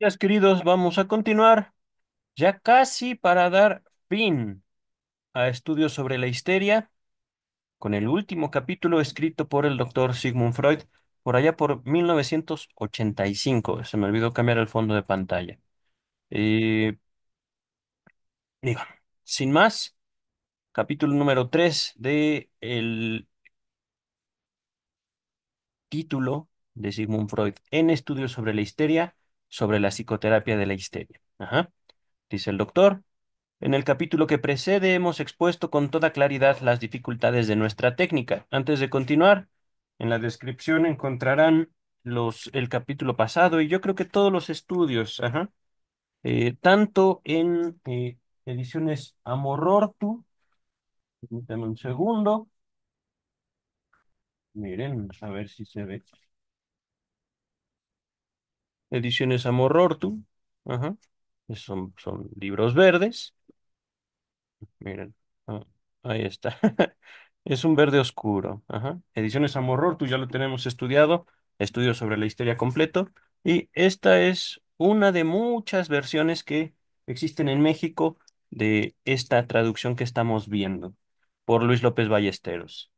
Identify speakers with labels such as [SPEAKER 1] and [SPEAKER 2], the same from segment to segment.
[SPEAKER 1] Días, queridos, vamos a continuar ya casi para dar fin a estudios sobre la histeria con el último capítulo escrito por el doctor Sigmund Freud por allá por 1985. Se me olvidó cambiar el fondo de pantalla. Eh, digo, sin más, capítulo número 3 de el título de Sigmund Freud en estudios sobre la histeria, sobre la psicoterapia de la histeria. Ajá. Dice el doctor. En el capítulo que precede hemos expuesto con toda claridad las dificultades de nuestra técnica. Antes de continuar, en la descripción encontrarán el capítulo pasado y yo creo que todos los estudios, ajá, tanto en ediciones Amorortu, permítanme un segundo, miren, a ver si se ve, ediciones Amorortu, ajá, son libros verdes. Miren, ah, ahí está. Es un verde oscuro. Ajá. Ediciones Amorror, tú ya lo tenemos estudiado. Estudio sobre la histeria completo. Y esta es una de muchas versiones que existen en México de esta traducción que estamos viendo por Luis López Ballesteros.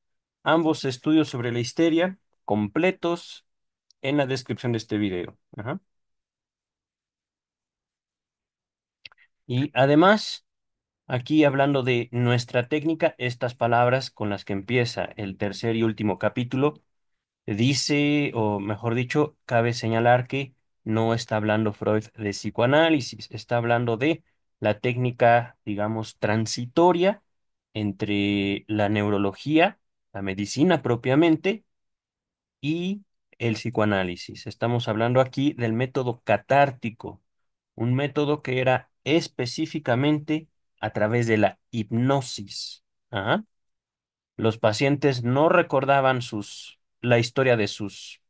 [SPEAKER 1] Ambos estudios sobre la histeria completos en la descripción de este video. Ajá. Y además. Aquí hablando de nuestra técnica, estas palabras con las que empieza el tercer y último capítulo, dice, o mejor dicho, cabe señalar que no está hablando Freud de psicoanálisis, está hablando de la técnica, digamos, transitoria entre la neurología, la medicina propiamente, y el psicoanálisis. Estamos hablando aquí del método catártico, un método que era específicamente a través de la hipnosis. Ajá. Los pacientes no recordaban la historia de sus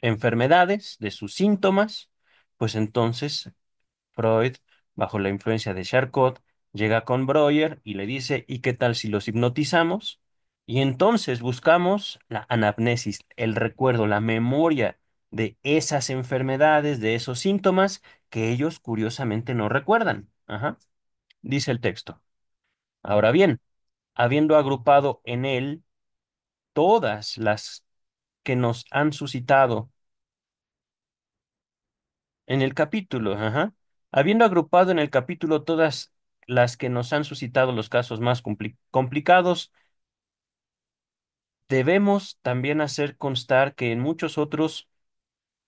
[SPEAKER 1] enfermedades, de sus síntomas, pues entonces Freud, bajo la influencia de Charcot, llega con Breuer y le dice, ¿y qué tal si los hipnotizamos? Y entonces buscamos la anamnesis, el recuerdo, la memoria de esas enfermedades, de esos síntomas que ellos curiosamente no recuerdan. Ajá, dice el texto. Ahora bien, habiendo agrupado en él todas las que nos han suscitado en el capítulo, ajá. Habiendo agrupado en el capítulo todas las que nos han suscitado los casos más complicados, debemos también hacer constar que en muchos otros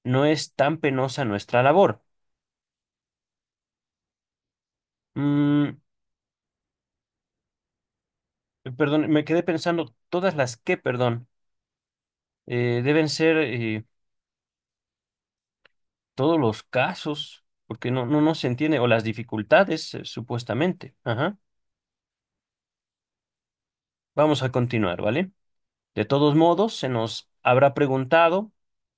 [SPEAKER 1] no es tan penosa nuestra labor. Mm, perdón, me quedé pensando, todas las que, perdón, deben ser todos los casos, porque no se entiende, o las dificultades, supuestamente. Ajá. Vamos a continuar, ¿vale? De todos modos,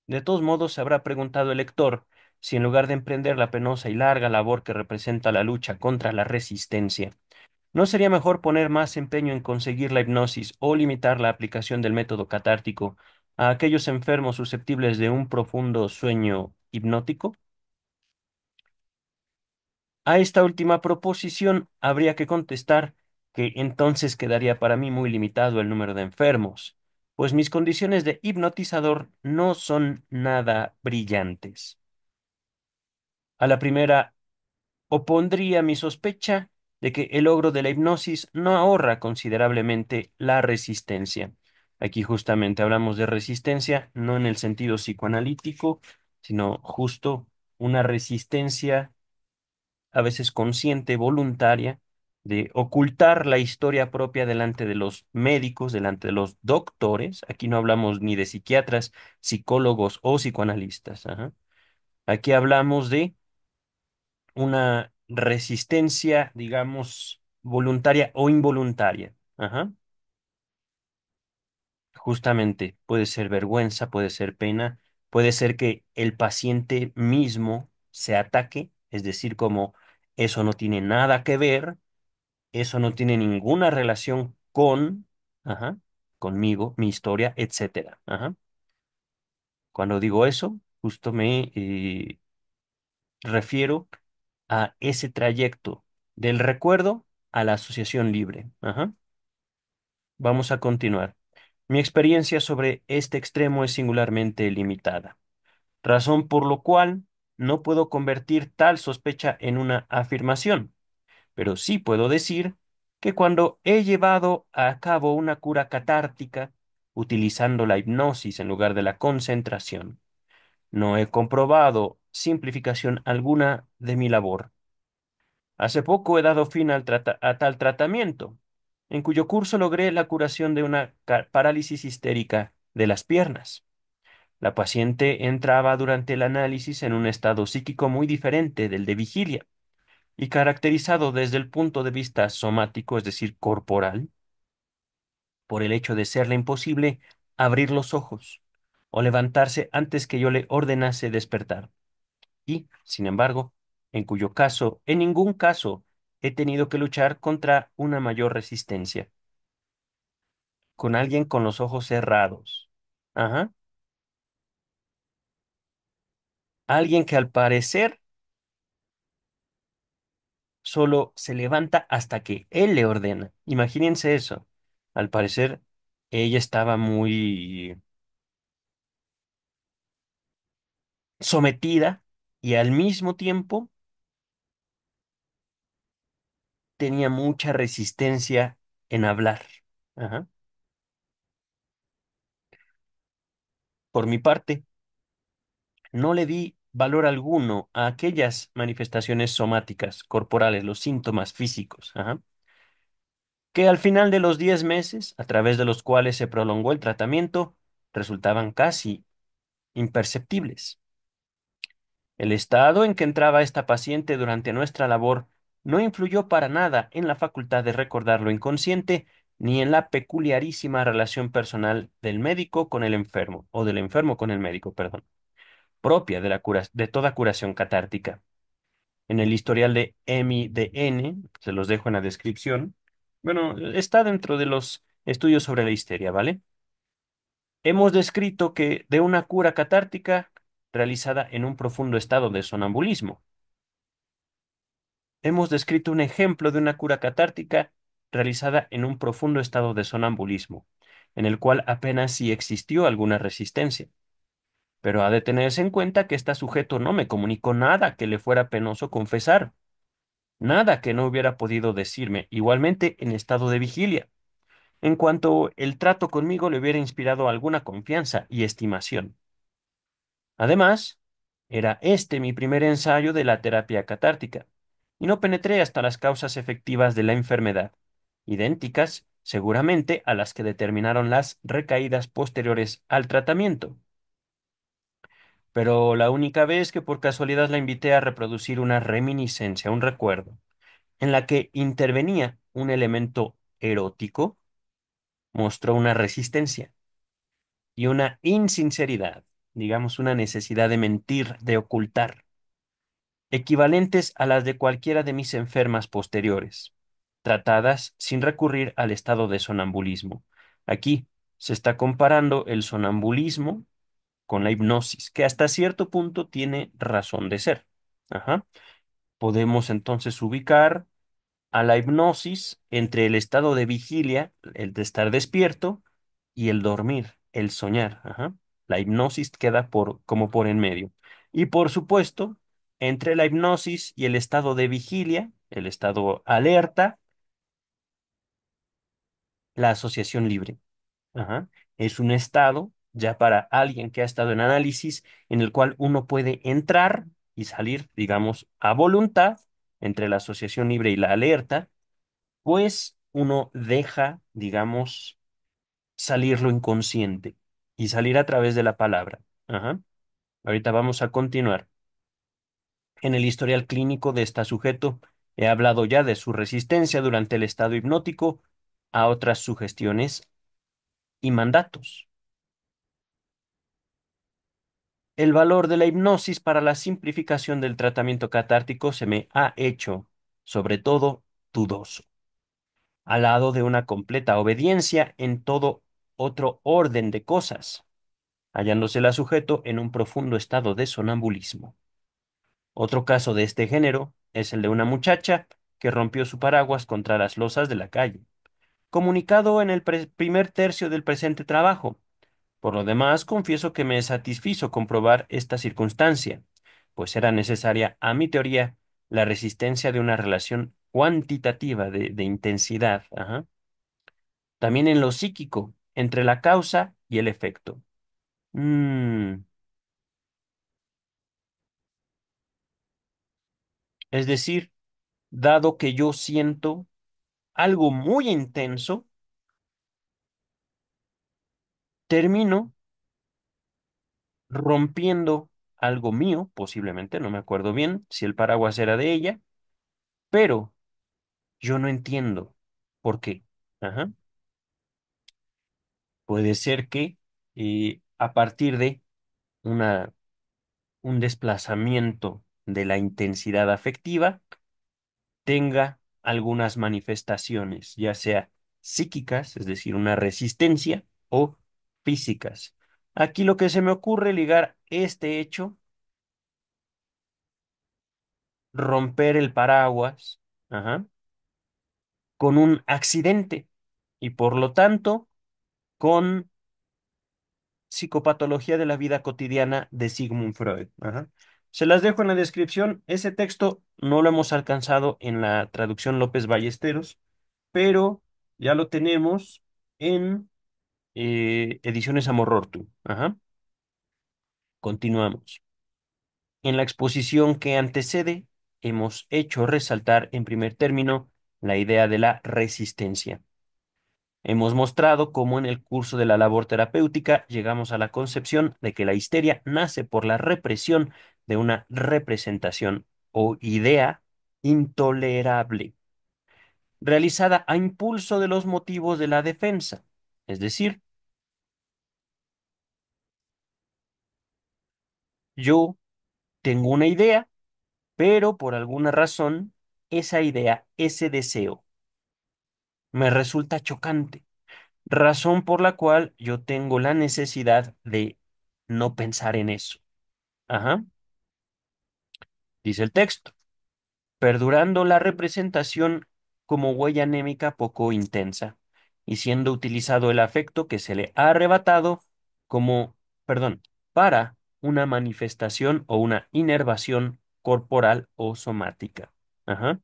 [SPEAKER 1] de todos modos, se habrá preguntado el lector si en lugar de emprender la penosa y larga labor que representa la lucha contra la resistencia, ¿no sería mejor poner más empeño en conseguir la hipnosis o limitar la aplicación del método catártico a aquellos enfermos susceptibles de un profundo sueño hipnótico? A esta última proposición habría que contestar que entonces quedaría para mí muy limitado el número de enfermos, pues mis condiciones de hipnotizador no son nada brillantes. A la primera opondría mi sospecha de que el logro de la hipnosis no ahorra considerablemente la resistencia. Aquí justamente hablamos de resistencia, no en el sentido psicoanalítico, sino justo una resistencia a veces consciente, voluntaria, de ocultar la historia propia delante de los médicos, delante de los doctores. Aquí no hablamos ni de psiquiatras, psicólogos o psicoanalistas. Ajá. Aquí hablamos de una resistencia, digamos, voluntaria o involuntaria. Ajá. Justamente puede ser vergüenza, puede ser pena, puede ser que el paciente mismo se ataque, es decir, como eso no tiene nada que ver. Eso no tiene ninguna relación con, ajá, conmigo, mi historia, etcétera. Ajá. Cuando digo eso, justo refiero a ese trayecto del recuerdo a la asociación libre. Ajá. Vamos a continuar. Mi experiencia sobre este extremo es singularmente limitada, razón por lo cual no puedo convertir tal sospecha en una afirmación, pero sí puedo decir que cuando he llevado a cabo una cura catártica, utilizando la hipnosis en lugar de la concentración, no he comprobado simplificación alguna de mi labor. Hace poco he dado fin a tal tratamiento, en cuyo curso logré la curación de una parálisis histérica de las piernas. La paciente entraba durante el análisis en un estado psíquico muy diferente del de vigilia y caracterizado desde el punto de vista somático, es decir, corporal, por el hecho de serle imposible abrir los ojos o levantarse antes que yo le ordenase despertar. Y, sin embargo, en cuyo caso, en ningún caso, he tenido que luchar contra una mayor resistencia, con alguien con los ojos cerrados. Ajá. Alguien que al parecer solo se levanta hasta que él le ordena. Imagínense eso. Al parecer, ella estaba muy sometida y al mismo tiempo tenía mucha resistencia en hablar. Ajá. Por mi parte, no le di valor alguno a aquellas manifestaciones somáticas, corporales, los síntomas físicos, ajá, que al final de los 10 meses, a través de los cuales se prolongó el tratamiento, resultaban casi imperceptibles. El estado en que entraba esta paciente durante nuestra labor no influyó para nada en la facultad de recordar lo inconsciente ni en la peculiarísima relación personal del médico con el enfermo, o del enfermo con el médico, perdón, propia de de toda curación catártica. En el historial de EMI-DN, se los dejo en la descripción. Bueno, está dentro de los estudios sobre la histeria, ¿vale? Hemos descrito que de una cura catártica realizada en un profundo estado de sonambulismo. Hemos descrito un ejemplo de una cura catártica realizada en un profundo estado de sonambulismo, en el cual apenas si existió alguna resistencia. Pero ha de tenerse en cuenta que este sujeto no me comunicó nada que le fuera penoso confesar, nada que no hubiera podido decirme, igualmente en estado de vigilia, en cuanto el trato conmigo le hubiera inspirado alguna confianza y estimación. Además, era este mi primer ensayo de la terapia catártica, y no penetré hasta las causas efectivas de la enfermedad, idénticas seguramente a las que determinaron las recaídas posteriores al tratamiento. Pero la única vez que por casualidad la invité a reproducir una reminiscencia, un recuerdo, en la que intervenía un elemento erótico, mostró una resistencia y una insinceridad, digamos una necesidad de mentir, de ocultar, equivalentes a las de cualquiera de mis enfermas posteriores, tratadas sin recurrir al estado de sonambulismo. Aquí se está comparando el sonambulismo con la hipnosis, que hasta cierto punto tiene razón de ser. Ajá. Podemos entonces ubicar a la hipnosis entre el estado de vigilia, el de estar despierto, y el dormir, el soñar. Ajá. La hipnosis queda como por en medio. Y por supuesto, entre la hipnosis y el estado de vigilia, el estado alerta, la asociación libre. Ajá. Es un estado, ya para alguien que ha estado en análisis, en el cual uno puede entrar y salir, digamos, a voluntad entre la asociación libre y la alerta, pues uno deja, digamos, salir lo inconsciente y salir a través de la palabra. Ajá. Ahorita vamos a continuar. En el historial clínico de este sujeto, he hablado ya de su resistencia durante el estado hipnótico a otras sugestiones y mandatos. El valor de la hipnosis para la simplificación del tratamiento catártico se me ha hecho, sobre todo, dudoso, al lado de una completa obediencia en todo otro orden de cosas, hallándose la sujeto en un profundo estado de sonambulismo. Otro caso de este género es el de una muchacha que rompió su paraguas contra las losas de la calle, comunicado en el primer tercio del presente trabajo. Por lo demás, confieso que me satisfizo comprobar esta circunstancia, pues era necesaria a mi teoría la resistencia de una relación cuantitativa de intensidad, ajá. También en lo psíquico, entre la causa y el efecto. Mm, es decir, dado que yo siento algo muy intenso, termino rompiendo algo mío, posiblemente, no me acuerdo bien si el paraguas era de ella, pero yo no entiendo por qué. Ajá. Puede ser que a partir de una, un desplazamiento de la intensidad afectiva tenga algunas manifestaciones, ya sea psíquicas, es decir, una resistencia, o físicas. Aquí lo que se me ocurre ligar este hecho, romper el paraguas, ajá, con un accidente y por lo tanto con psicopatología de la vida cotidiana de Sigmund Freud. Ajá. Se las dejo en la descripción. Ese texto no lo hemos alcanzado en la traducción López Ballesteros, pero ya lo tenemos en Ediciones Amorortu. Ajá. Continuamos. En la exposición que antecede, hemos hecho resaltar en primer término la idea de la resistencia. Hemos mostrado cómo en el curso de la labor terapéutica llegamos a la concepción de que la histeria nace por la represión de una representación o idea intolerable, realizada a impulso de los motivos de la defensa. Es decir, yo tengo una idea, pero por alguna razón, esa idea, ese deseo, me resulta chocante, razón por la cual yo tengo la necesidad de no pensar en eso. Ajá. Dice el texto, perdurando la representación como huella anémica poco intensa y siendo utilizado el afecto que se le ha arrebatado como, perdón, para una manifestación o una inervación corporal o somática. Ajá.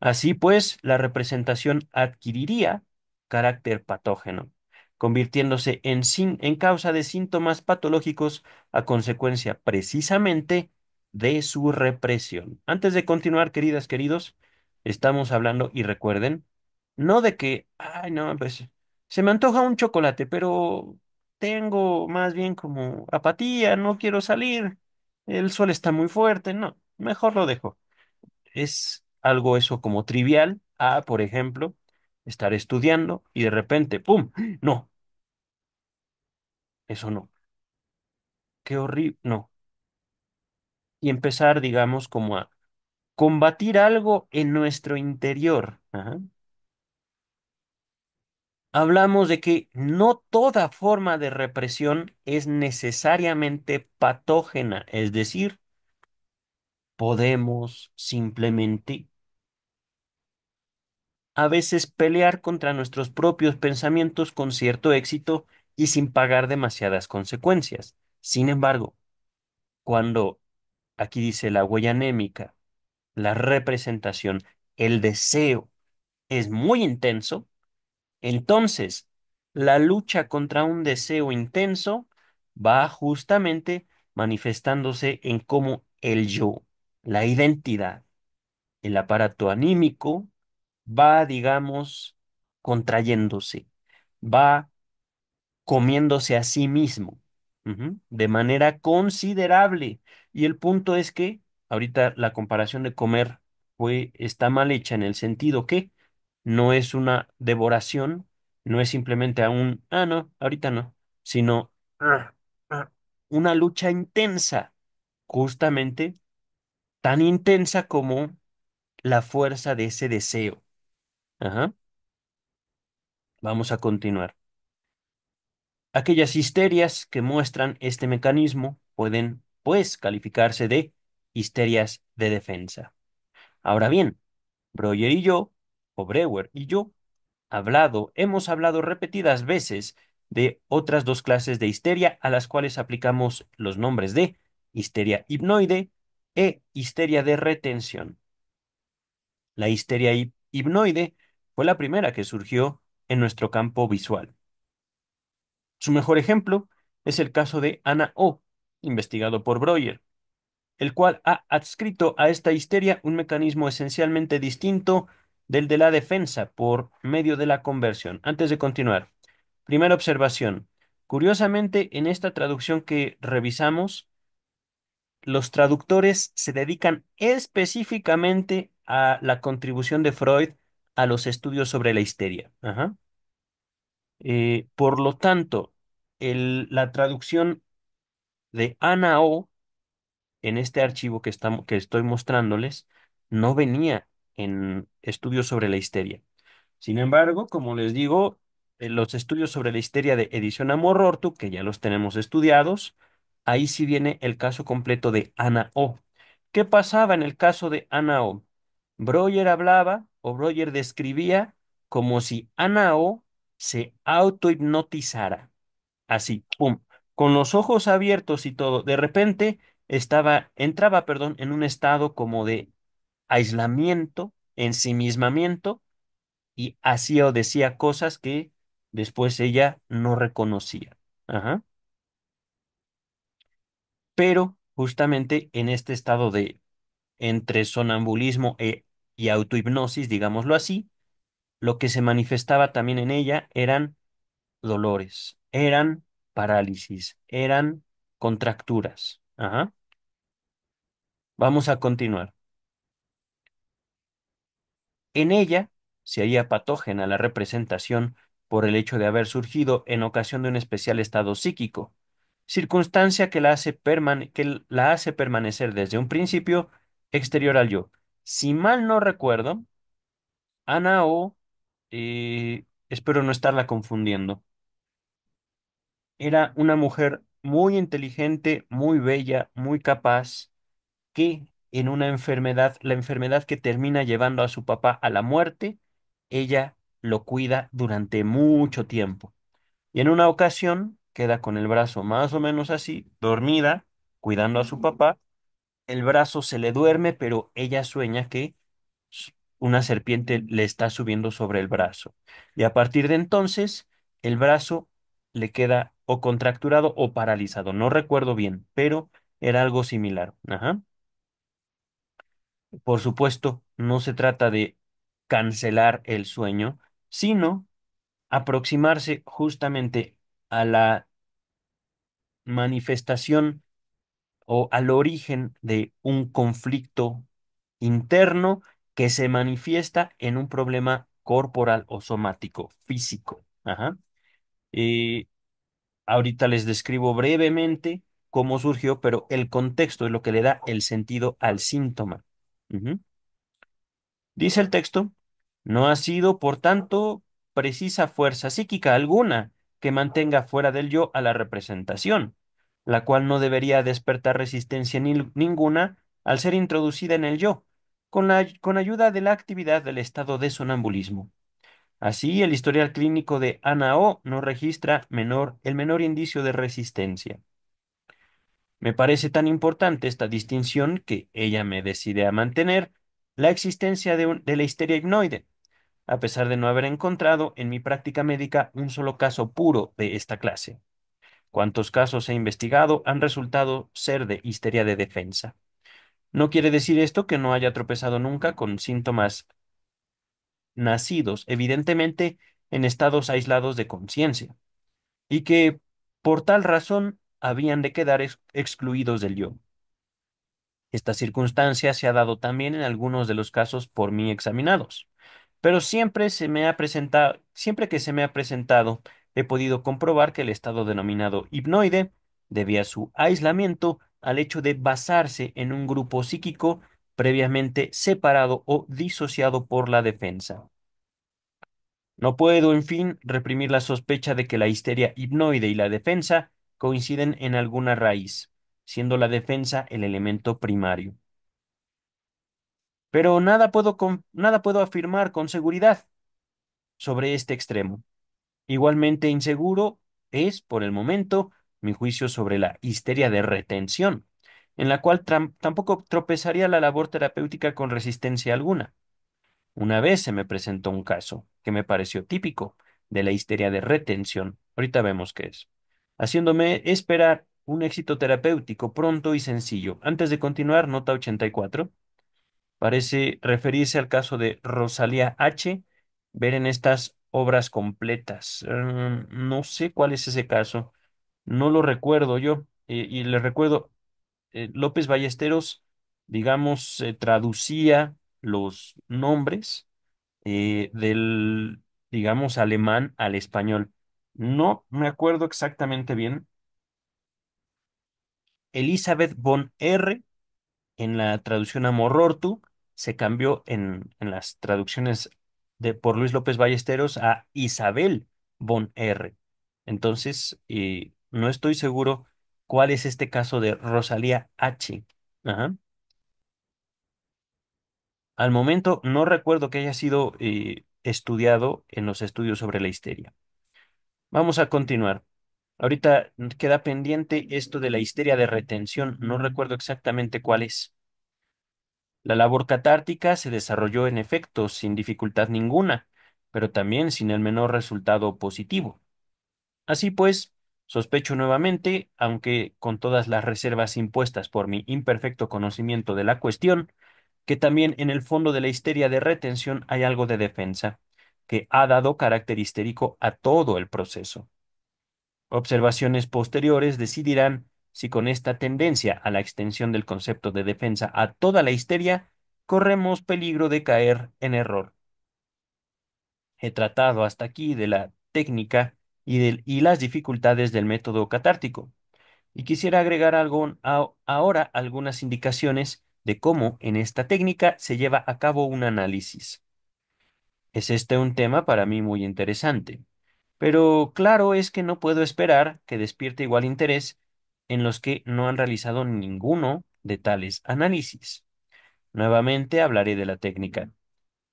[SPEAKER 1] Así pues, la representación adquiriría carácter patógeno, convirtiéndose en causa de síntomas patológicos a consecuencia precisamente de su represión. Antes de continuar, queridas, queridos, estamos hablando, y recuerden, no de que, ay, no, pues se me antoja un chocolate, pero tengo más bien como apatía, no quiero salir, el sol está muy fuerte, no, mejor lo dejo. Es algo eso como trivial a, por ejemplo, estar estudiando y de repente, ¡pum! No, eso no. Qué horrible, no. Y empezar, digamos, como a combatir algo en nuestro interior. Ajá. Hablamos de que no toda forma de represión es necesariamente patógena, es decir, podemos simplemente a veces pelear contra nuestros propios pensamientos con cierto éxito y sin pagar demasiadas consecuencias. Sin embargo, cuando aquí dice la huella anémica, la representación, el deseo es muy intenso, entonces la lucha contra un deseo intenso va justamente manifestándose en cómo el yo, la identidad, el aparato anímico, va, digamos, contrayéndose, va comiéndose a sí mismo, de manera considerable. Y el punto es que ahorita la comparación de comer está mal hecha en el sentido que no es una devoración, no es simplemente a un, ah, no, ahorita no, sino ah, una lucha intensa, justamente tan intensa como la fuerza de ese deseo. Ajá. Vamos a continuar. Aquellas histerias que muestran este mecanismo pueden, pues, calificarse de histerias de defensa. Ahora bien, Breuer y yo, o Breuer y yo, hemos hablado repetidas veces de otras dos clases de histeria a las cuales aplicamos los nombres de histeria hipnoide e histeria de retención. La histeria hipnoide fue la primera que surgió en nuestro campo visual. Su mejor ejemplo es el caso de Anna O, investigado por Breuer, el cual ha adscrito a esta histeria un mecanismo esencialmente distinto del de la defensa por medio de la conversión. Antes de continuar, primera observación. Curiosamente, en esta traducción que revisamos, los traductores se dedican específicamente a la contribución de Freud a los estudios sobre la histeria. Ajá. Por lo tanto, la traducción de Ana O en este archivo que estoy mostrándoles no venía en estudios sobre la histeria. Sin embargo, como les digo, los estudios sobre la histeria de Edición Amor-Ortu, que ya los tenemos estudiados, ahí sí viene el caso completo de Ana O. ¿Qué pasaba en el caso de Ana O? Breuer hablaba o Breuer describía como si Ana O se autohipnotizara. Así, pum, con los ojos abiertos y todo. De repente entraba, perdón, en un estado como de aislamiento, ensimismamiento, y hacía o decía cosas que después ella no reconocía. Ajá. Pero justamente en este estado de entre sonambulismo y autohipnosis, digámoslo así, lo que se manifestaba también en ella eran dolores, eran parálisis, eran contracturas. Ajá. Vamos a continuar. En ella se halla patógena la representación por el hecho de haber surgido en ocasión de un especial estado psíquico, circunstancia que la hace permanecer desde un principio exterior al yo. Si mal no recuerdo, Ana O, espero no estarla confundiendo, era una mujer muy inteligente, muy bella, muy capaz, que en una enfermedad, la enfermedad que termina llevando a su papá a la muerte, ella lo cuida durante mucho tiempo. Y en una ocasión queda con el brazo más o menos así, dormida, cuidando a su papá. El brazo se le duerme, pero ella sueña que una serpiente le está subiendo sobre el brazo. Y a partir de entonces, el brazo le queda o contracturado o paralizado. No recuerdo bien, pero era algo similar. Ajá. Por supuesto, no se trata de cancelar el sueño, sino aproximarse justamente a la manifestación o al origen de un conflicto interno que se manifiesta en un problema corporal o somático, físico. Ajá. Eh, Ahorita les describo brevemente cómo surgió, pero el contexto es lo que le da el sentido al síntoma. Ujú. Dice el texto, no ha sido, por tanto, precisa fuerza psíquica alguna que mantenga fuera del yo a la representación, la cual no debería despertar resistencia ninguna al ser introducida en el yo, con ayuda de la actividad del estado de sonambulismo. Así, el historial clínico de Ana O no registra el menor indicio de resistencia. Me parece tan importante esta distinción que ella me decide a mantener la existencia de la histeria hipnoide, a pesar de no haber encontrado en mi práctica médica un solo caso puro de esta clase. Cuantos casos he investigado han resultado ser de histeria de defensa. No quiere decir esto que no haya tropezado nunca con síntomas nacidos, evidentemente, en estados aislados de conciencia, y que por tal razón habían de quedar excluidos del yo. Esta circunstancia se ha dado también en algunos de los casos por mí examinados, pero siempre que se me ha presentado, he podido comprobar que el estado denominado hipnoide debía su aislamiento al hecho de basarse en un grupo psíquico previamente separado o disociado por la defensa. No puedo, en fin, reprimir la sospecha de que la histeria hipnoide y la defensa coinciden en alguna raíz, siendo la defensa el elemento primario. Pero nada puedo afirmar con seguridad sobre este extremo. Igualmente inseguro es, por el momento, mi juicio sobre la histeria de retención, en la cual tampoco tropezaría la labor terapéutica con resistencia alguna. Una vez se me presentó un caso que me pareció típico de la histeria de retención. Ahorita vemos qué es. Haciéndome esperar un éxito terapéutico pronto y sencillo. Antes de continuar, nota 84. Parece referirse al caso de Rosalía H. Ver en estas obras completas. No sé cuál es ese caso. No lo recuerdo yo. Y le recuerdo, López Ballesteros, digamos, traducía los nombres del, digamos, alemán al español. No me acuerdo exactamente bien. Elizabeth von R. en la traducción a Morortu se cambió en las traducciones por Luis López Ballesteros a Isabel von R. Entonces, no estoy seguro cuál es este caso de Rosalía H. Ajá. Al momento no recuerdo que haya sido estudiado en los estudios sobre la histeria. Vamos a continuar. Ahorita queda pendiente esto de la histeria de retención. No recuerdo exactamente cuál es. La labor catártica se desarrolló en efecto sin dificultad ninguna, pero también sin el menor resultado positivo. Así pues, sospecho nuevamente, aunque con todas las reservas impuestas por mi imperfecto conocimiento de la cuestión, que también en el fondo de la histeria de retención hay algo de defensa, que ha dado carácter histérico a todo el proceso. Observaciones posteriores decidirán si con esta tendencia a la extensión del concepto de defensa a toda la histeria corremos peligro de caer en error. He tratado hasta aquí de la técnica y las dificultades del método catártico, y quisiera agregar ahora algunas indicaciones de cómo en esta técnica se lleva a cabo un análisis. Es este un tema para mí muy interesante. Pero claro es que no puedo esperar que despierte igual interés en los que no han realizado ninguno de tales análisis. Nuevamente hablaré de la técnica,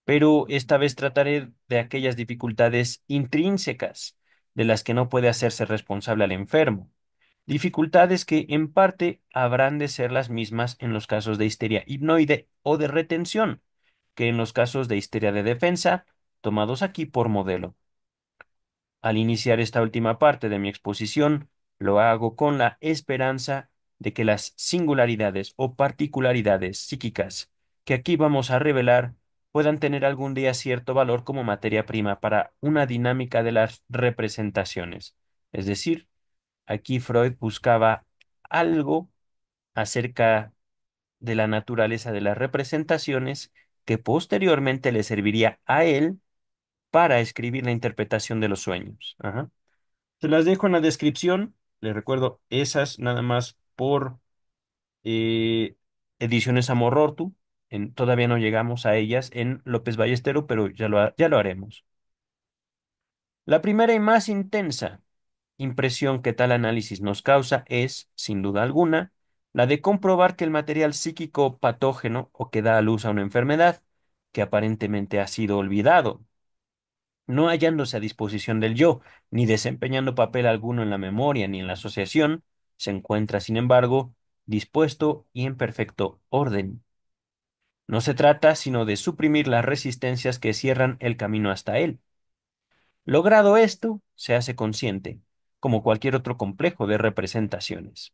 [SPEAKER 1] pero esta vez trataré de aquellas dificultades intrínsecas de las que no puede hacerse responsable al enfermo. Dificultades que en parte habrán de ser las mismas en los casos de histeria hipnoide o de retención que en los casos de histeria de defensa, tomados aquí por modelo. Al iniciar esta última parte de mi exposición, lo hago con la esperanza de que las singularidades o particularidades psíquicas que aquí vamos a revelar puedan tener algún día cierto valor como materia prima para una dinámica de las representaciones. Es decir, aquí Freud buscaba algo acerca de la naturaleza de las representaciones que posteriormente le serviría a él para escribir la interpretación de los sueños. Ajá. Se las dejo en la descripción. Les recuerdo, esas nada más por eh, Ediciones Amorortu. Todavía no llegamos a ellas en López Ballestero, pero ya lo haremos. La primera y más intensa impresión que tal análisis nos causa es, sin duda alguna, la de comprobar que el material psíquico patógeno o que da a luz a una enfermedad, que aparentemente ha sido olvidado, no hallándose a disposición del yo, ni desempeñando papel alguno en la memoria ni en la asociación, se encuentra, sin embargo, dispuesto y en perfecto orden. No se trata sino de suprimir las resistencias que cierran el camino hasta él. Logrado esto, se hace consciente, como cualquier otro complejo de representaciones.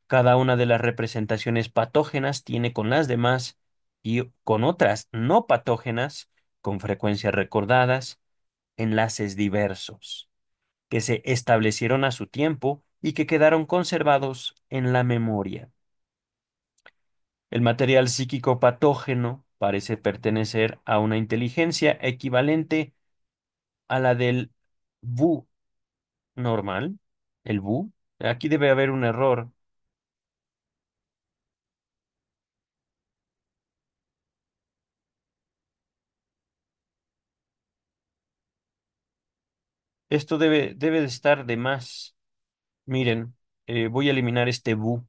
[SPEAKER 1] Cada una de las representaciones patógenas tiene con las demás y con otras no patógenas, con frecuencia recordadas, enlaces diversos que se establecieron a su tiempo y que quedaron conservados en la memoria. El material psíquico patógeno parece pertenecer a una inteligencia equivalente a la del VU normal, el VU. Aquí debe haber un error. Esto debe de estar de más. Miren, voy a eliminar este VU.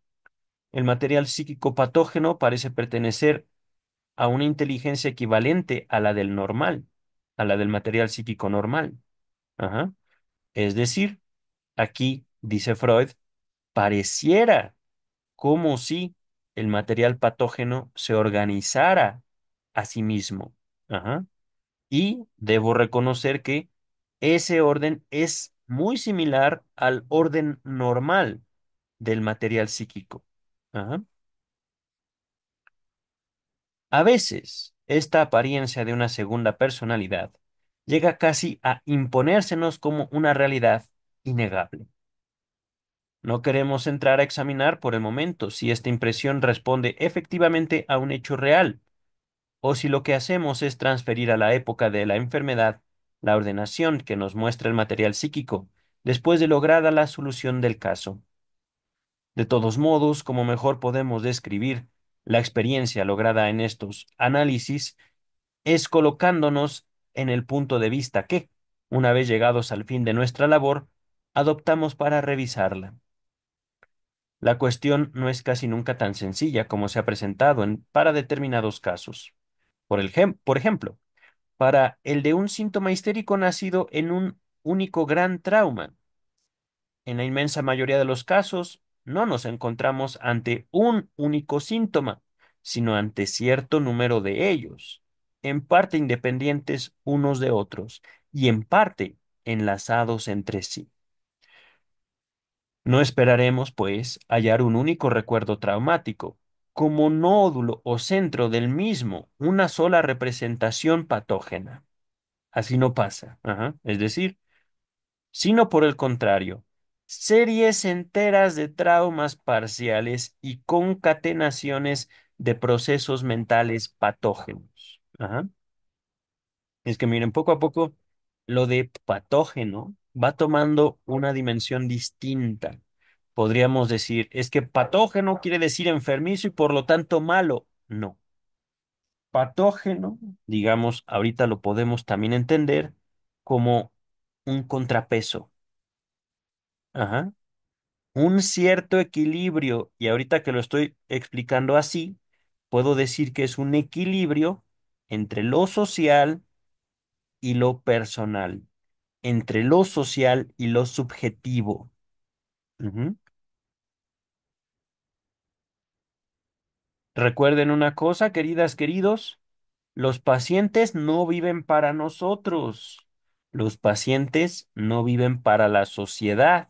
[SPEAKER 1] El material psíquico patógeno parece pertenecer a una inteligencia equivalente a la del normal, a la del material psíquico normal. Ajá. Es decir, aquí, dice Freud, pareciera como si el material patógeno se organizara a sí mismo. Ajá. Y debo reconocer que ese orden es muy similar al orden normal del material psíquico. Ajá. A veces, esta apariencia de una segunda personalidad llega casi a imponérsenos como una realidad innegable. No queremos entrar a examinar por el momento si esta impresión responde efectivamente a un hecho real, o si lo que hacemos es transferir a la época de la enfermedad la ordenación que nos muestra el material psíquico, después de lograda la solución del caso. De todos modos, como mejor podemos describir la experiencia lograda en estos análisis, es colocándonos en el punto de vista que, una vez llegados al fin de nuestra labor, adoptamos para revisarla. La cuestión no es casi nunca tan sencilla como se ha presentado para determinados casos. Por ejemplo, para el de un síntoma histérico nacido en un único gran trauma. En la inmensa mayoría de los casos, no nos encontramos ante un único síntoma, sino ante cierto número de ellos, en parte independientes unos de otros y en parte enlazados entre sí. No esperaremos, pues, hallar un único recuerdo traumático, como nódulo o centro del mismo, una sola representación patógena. Así no pasa. Ajá. Es decir, sino por el contrario, series enteras de traumas parciales y concatenaciones de procesos mentales patógenos. Ajá. Es que miren, poco a poco lo de patógeno va tomando una dimensión distinta. Podríamos decir, es que patógeno quiere decir enfermizo y por lo tanto malo. No. Patógeno, digamos, ahorita lo podemos también entender como un contrapeso. Ajá. Un cierto equilibrio, y ahorita que lo estoy explicando así, puedo decir que es un equilibrio entre lo social y lo personal, entre lo social y lo subjetivo. Ujú. Recuerden una cosa, queridas, queridos, los pacientes no viven para nosotros, los pacientes no viven para la sociedad.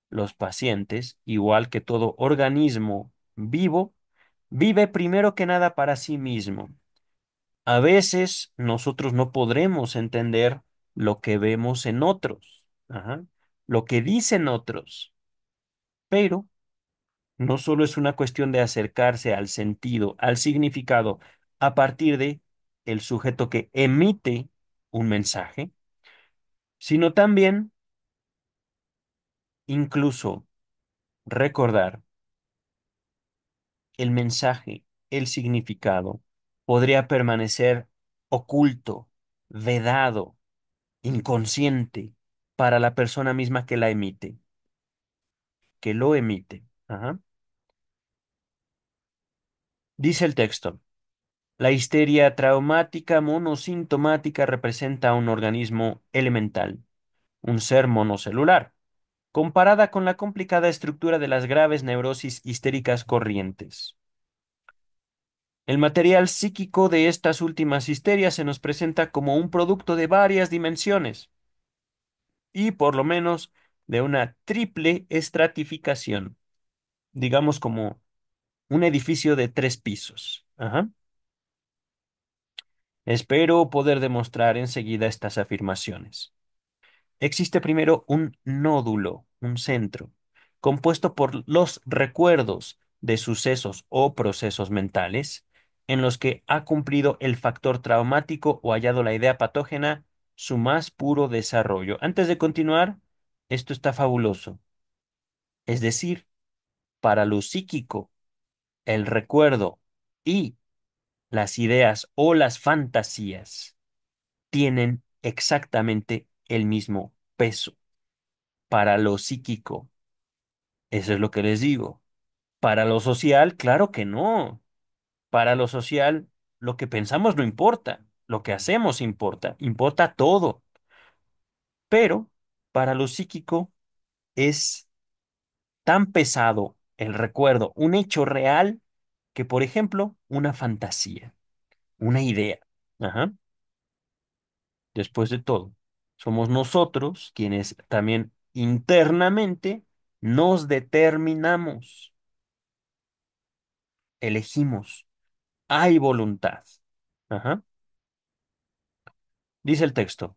[SPEAKER 1] Los pacientes, igual que todo organismo vivo, vive primero que nada para sí mismo. A veces nosotros no podremos entender lo que vemos en otros, ajá, lo que dicen otros, pero no solo es una cuestión de acercarse al sentido, al significado, a partir de el sujeto que emite un mensaje, sino también incluso recordar el mensaje, el significado, podría permanecer oculto, vedado, inconsciente para la persona misma que la emite, que lo emite. Ajá. Dice el texto, la histeria traumática monosintomática representa un organismo elemental, un ser monocelular, comparada con la complicada estructura de las graves neurosis histéricas corrientes. El material psíquico de estas últimas histerias se nos presenta como un producto de varias dimensiones y por lo menos de una triple estratificación, digamos como un edificio de 3 pisos. Ajá. Espero poder demostrar enseguida estas afirmaciones. Existe primero un nódulo, un centro, compuesto por los recuerdos de sucesos o procesos mentales en los que ha cumplido el factor traumático o hallado la idea patógena su más puro desarrollo. Antes de continuar, esto está fabuloso. Es decir, para lo psíquico, el recuerdo y las ideas o las fantasías tienen exactamente el mismo peso. Para lo psíquico, eso es lo que les digo. Para lo social, claro que no. Para lo social, lo que pensamos no importa, lo que hacemos importa, importa todo. Pero para lo psíquico es tan pesado el recuerdo, un hecho real, que, por ejemplo, una fantasía, una idea. Ajá. Después de todo, somos nosotros quienes también internamente nos determinamos, elegimos, hay voluntad. Ajá. Dice el texto,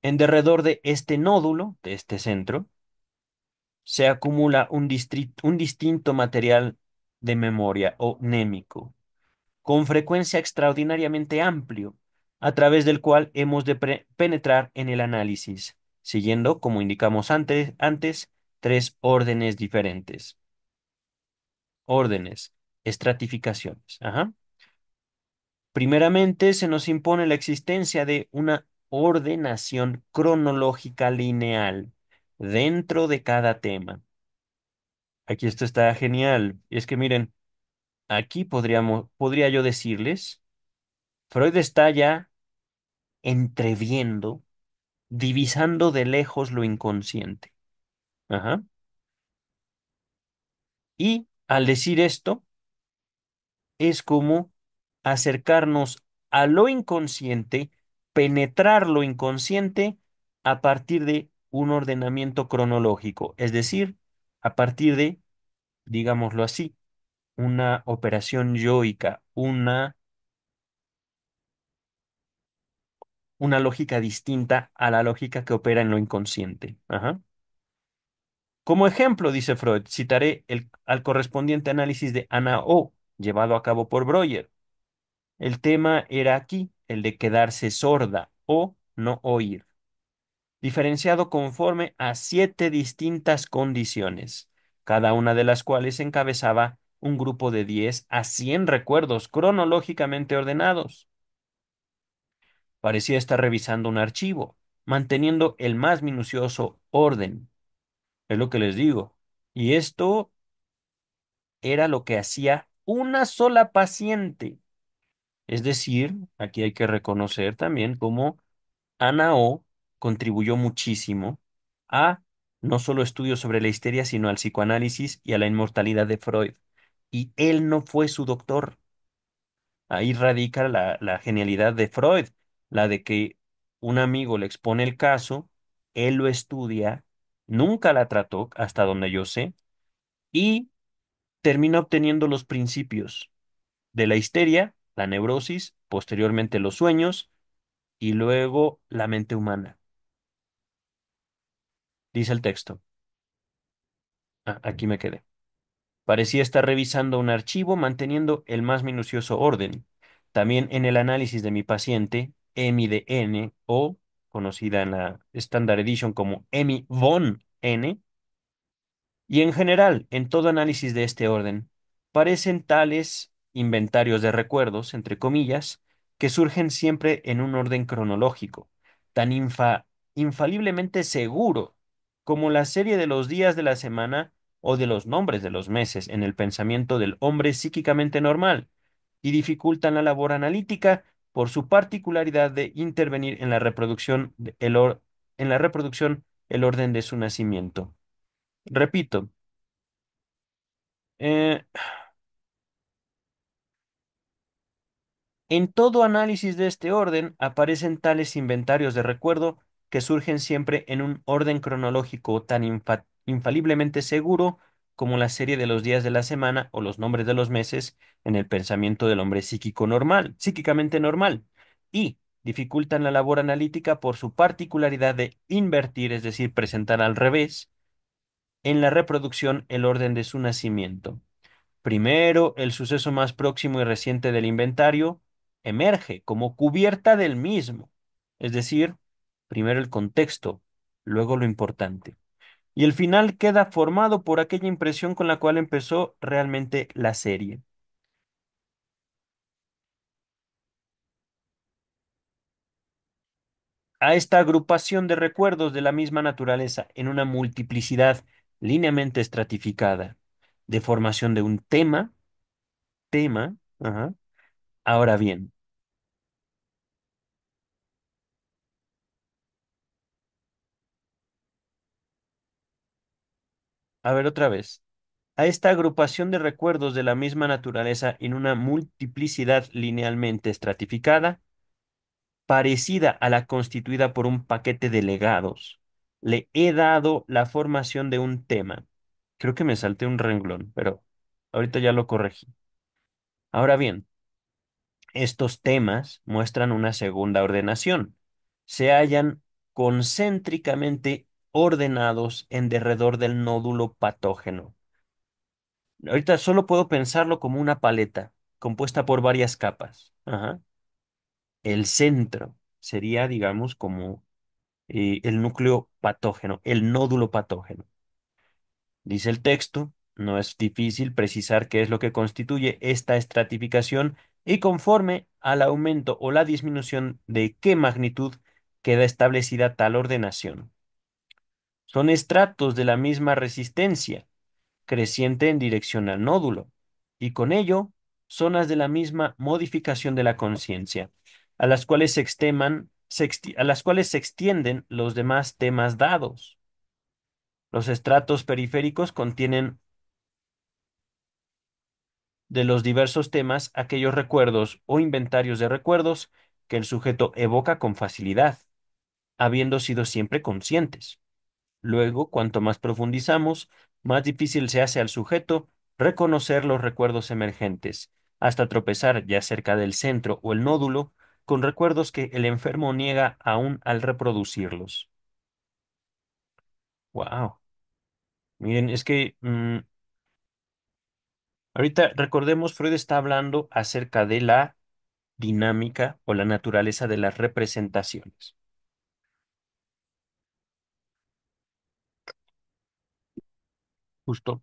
[SPEAKER 1] en derredor de este nódulo, de este centro, se acumula un distinto material de memoria o némico, con frecuencia extraordinariamente amplio, a través del cual hemos de penetrar en el análisis, siguiendo, como indicamos antes, tres órdenes diferentes. Órdenes, estratificaciones. Ajá. Primeramente, se nos impone la existencia de una ordenación cronológica lineal dentro de cada tema. Aquí esto está genial. Y es que miren, aquí podría yo decirles, Freud está ya entreviendo, divisando de lejos lo inconsciente. Ajá. Y al decir esto, es como acercarnos a lo inconsciente, penetrar lo inconsciente a partir de un ordenamiento cronológico, es decir, a partir de, digámoslo así, una operación yoica, una lógica distinta a la lógica que opera en lo inconsciente. Ajá. Como ejemplo, dice Freud, citaré al correspondiente análisis de Ana O, llevado a cabo por Breuer. El tema era aquí el de quedarse sorda o no oír, diferenciado conforme a 7 distintas condiciones, cada una de las cuales encabezaba un grupo de 10 a 100 recuerdos cronológicamente ordenados. Parecía estar revisando un archivo, manteniendo el más minucioso orden. Es lo que les digo. Y esto era lo que hacía una sola paciente. Es decir, aquí hay que reconocer también cómo Ana O contribuyó muchísimo a no solo estudios sobre la histeria, sino al psicoanálisis y a la inmortalidad de Freud. Y él no fue su doctor. Ahí radica la genialidad de Freud, la de que un amigo le expone el caso, él lo estudia, nunca la trató, hasta donde yo sé, y termina obteniendo los principios de la histeria, la neurosis, posteriormente los sueños y luego la mente humana. Dice el texto. Ah, aquí me quedé. Parecía estar revisando un archivo manteniendo el más minucioso orden. También en el análisis de mi paciente, Emmy de N, o conocida en la Standard Edition como Emmy von N, y en general, en todo análisis de este orden, parecen tales inventarios de recuerdos, entre comillas, que surgen siempre en un orden cronológico, tan infaliblemente seguro como la serie de los días de la semana o de los nombres de los meses en el pensamiento del hombre psíquicamente normal, y dificultan la labor analítica por su particularidad de intervenir en la reproducción, en la reproducción el orden de su nacimiento. Repito, eh, en todo análisis de este orden aparecen tales inventarios de recuerdo que surgen siempre en un orden cronológico tan infaliblemente seguro como la serie de los días de la semana o los nombres de los meses en el pensamiento del hombre psíquico normal, psíquicamente normal, y dificultan la labor analítica por su particularidad de invertir, es decir, presentar al revés, en la reproducción el orden de su nacimiento. Primero, el suceso más próximo y reciente del inventario emerge como cubierta del mismo, es decir, primero el contexto, luego lo importante. Y el final queda formado por aquella impresión con la cual empezó realmente la serie. A esta agrupación de recuerdos de la misma naturaleza en una multiplicidad lineamente estratificada, de formación de un tema, ajá, Ahora bien, a ver otra vez. A esta agrupación de recuerdos de la misma naturaleza en una multiplicidad linealmente estratificada, parecida a la constituida por un paquete de legados, le he dado la formación de un tema. Creo que me salté un renglón, pero ahorita ya lo corregí. Ahora bien, estos temas muestran una segunda ordenación. Se hallan concéntricamente ordenados en derredor del nódulo patógeno. Ahorita solo puedo pensarlo como una paleta compuesta por varias capas. Ajá. El centro sería, digamos, como el núcleo patógeno, el nódulo patógeno. Dice el texto, no es difícil precisar qué es lo que constituye esta estratificación y conforme al aumento o la disminución de qué magnitud queda establecida tal ordenación. Son estratos de la misma resistencia, creciente en dirección al nódulo, y con ello zonas de la misma modificación de la conciencia, a las cuales a las cuales se extienden los demás temas dados. Los estratos periféricos contienen de los diversos temas aquellos recuerdos o inventarios de recuerdos que el sujeto evoca con facilidad, habiendo sido siempre conscientes. Luego, cuanto más profundizamos, más difícil se hace al sujeto reconocer los recuerdos emergentes, hasta tropezar ya cerca del centro o el nódulo con recuerdos que el enfermo niega aún al reproducirlos. Wow. Miren, es que ahorita recordemos, Freud está hablando acerca de la dinámica o la naturaleza de las representaciones. Justo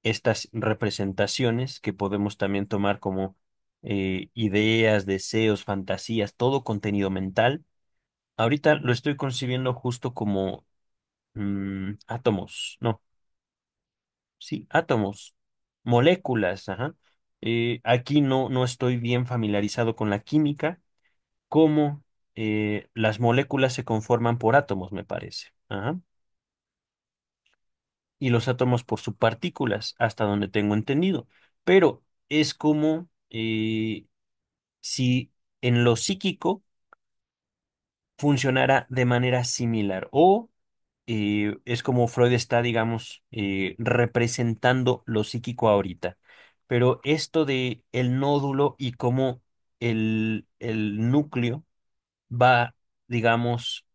[SPEAKER 1] estas representaciones que podemos también tomar como ideas, deseos, fantasías, todo contenido mental. Ahorita lo estoy concibiendo justo como átomos, no, sí, átomos, moléculas, ajá. Aquí no estoy bien familiarizado con la química, cómo las moléculas se conforman por átomos, me parece. Ajá. Y los átomos por subpartículas, hasta donde tengo entendido. Pero es como si en lo psíquico funcionara de manera similar o es como Freud está, digamos, representando lo psíquico ahorita. Pero esto de el nódulo y cómo el núcleo va, digamos,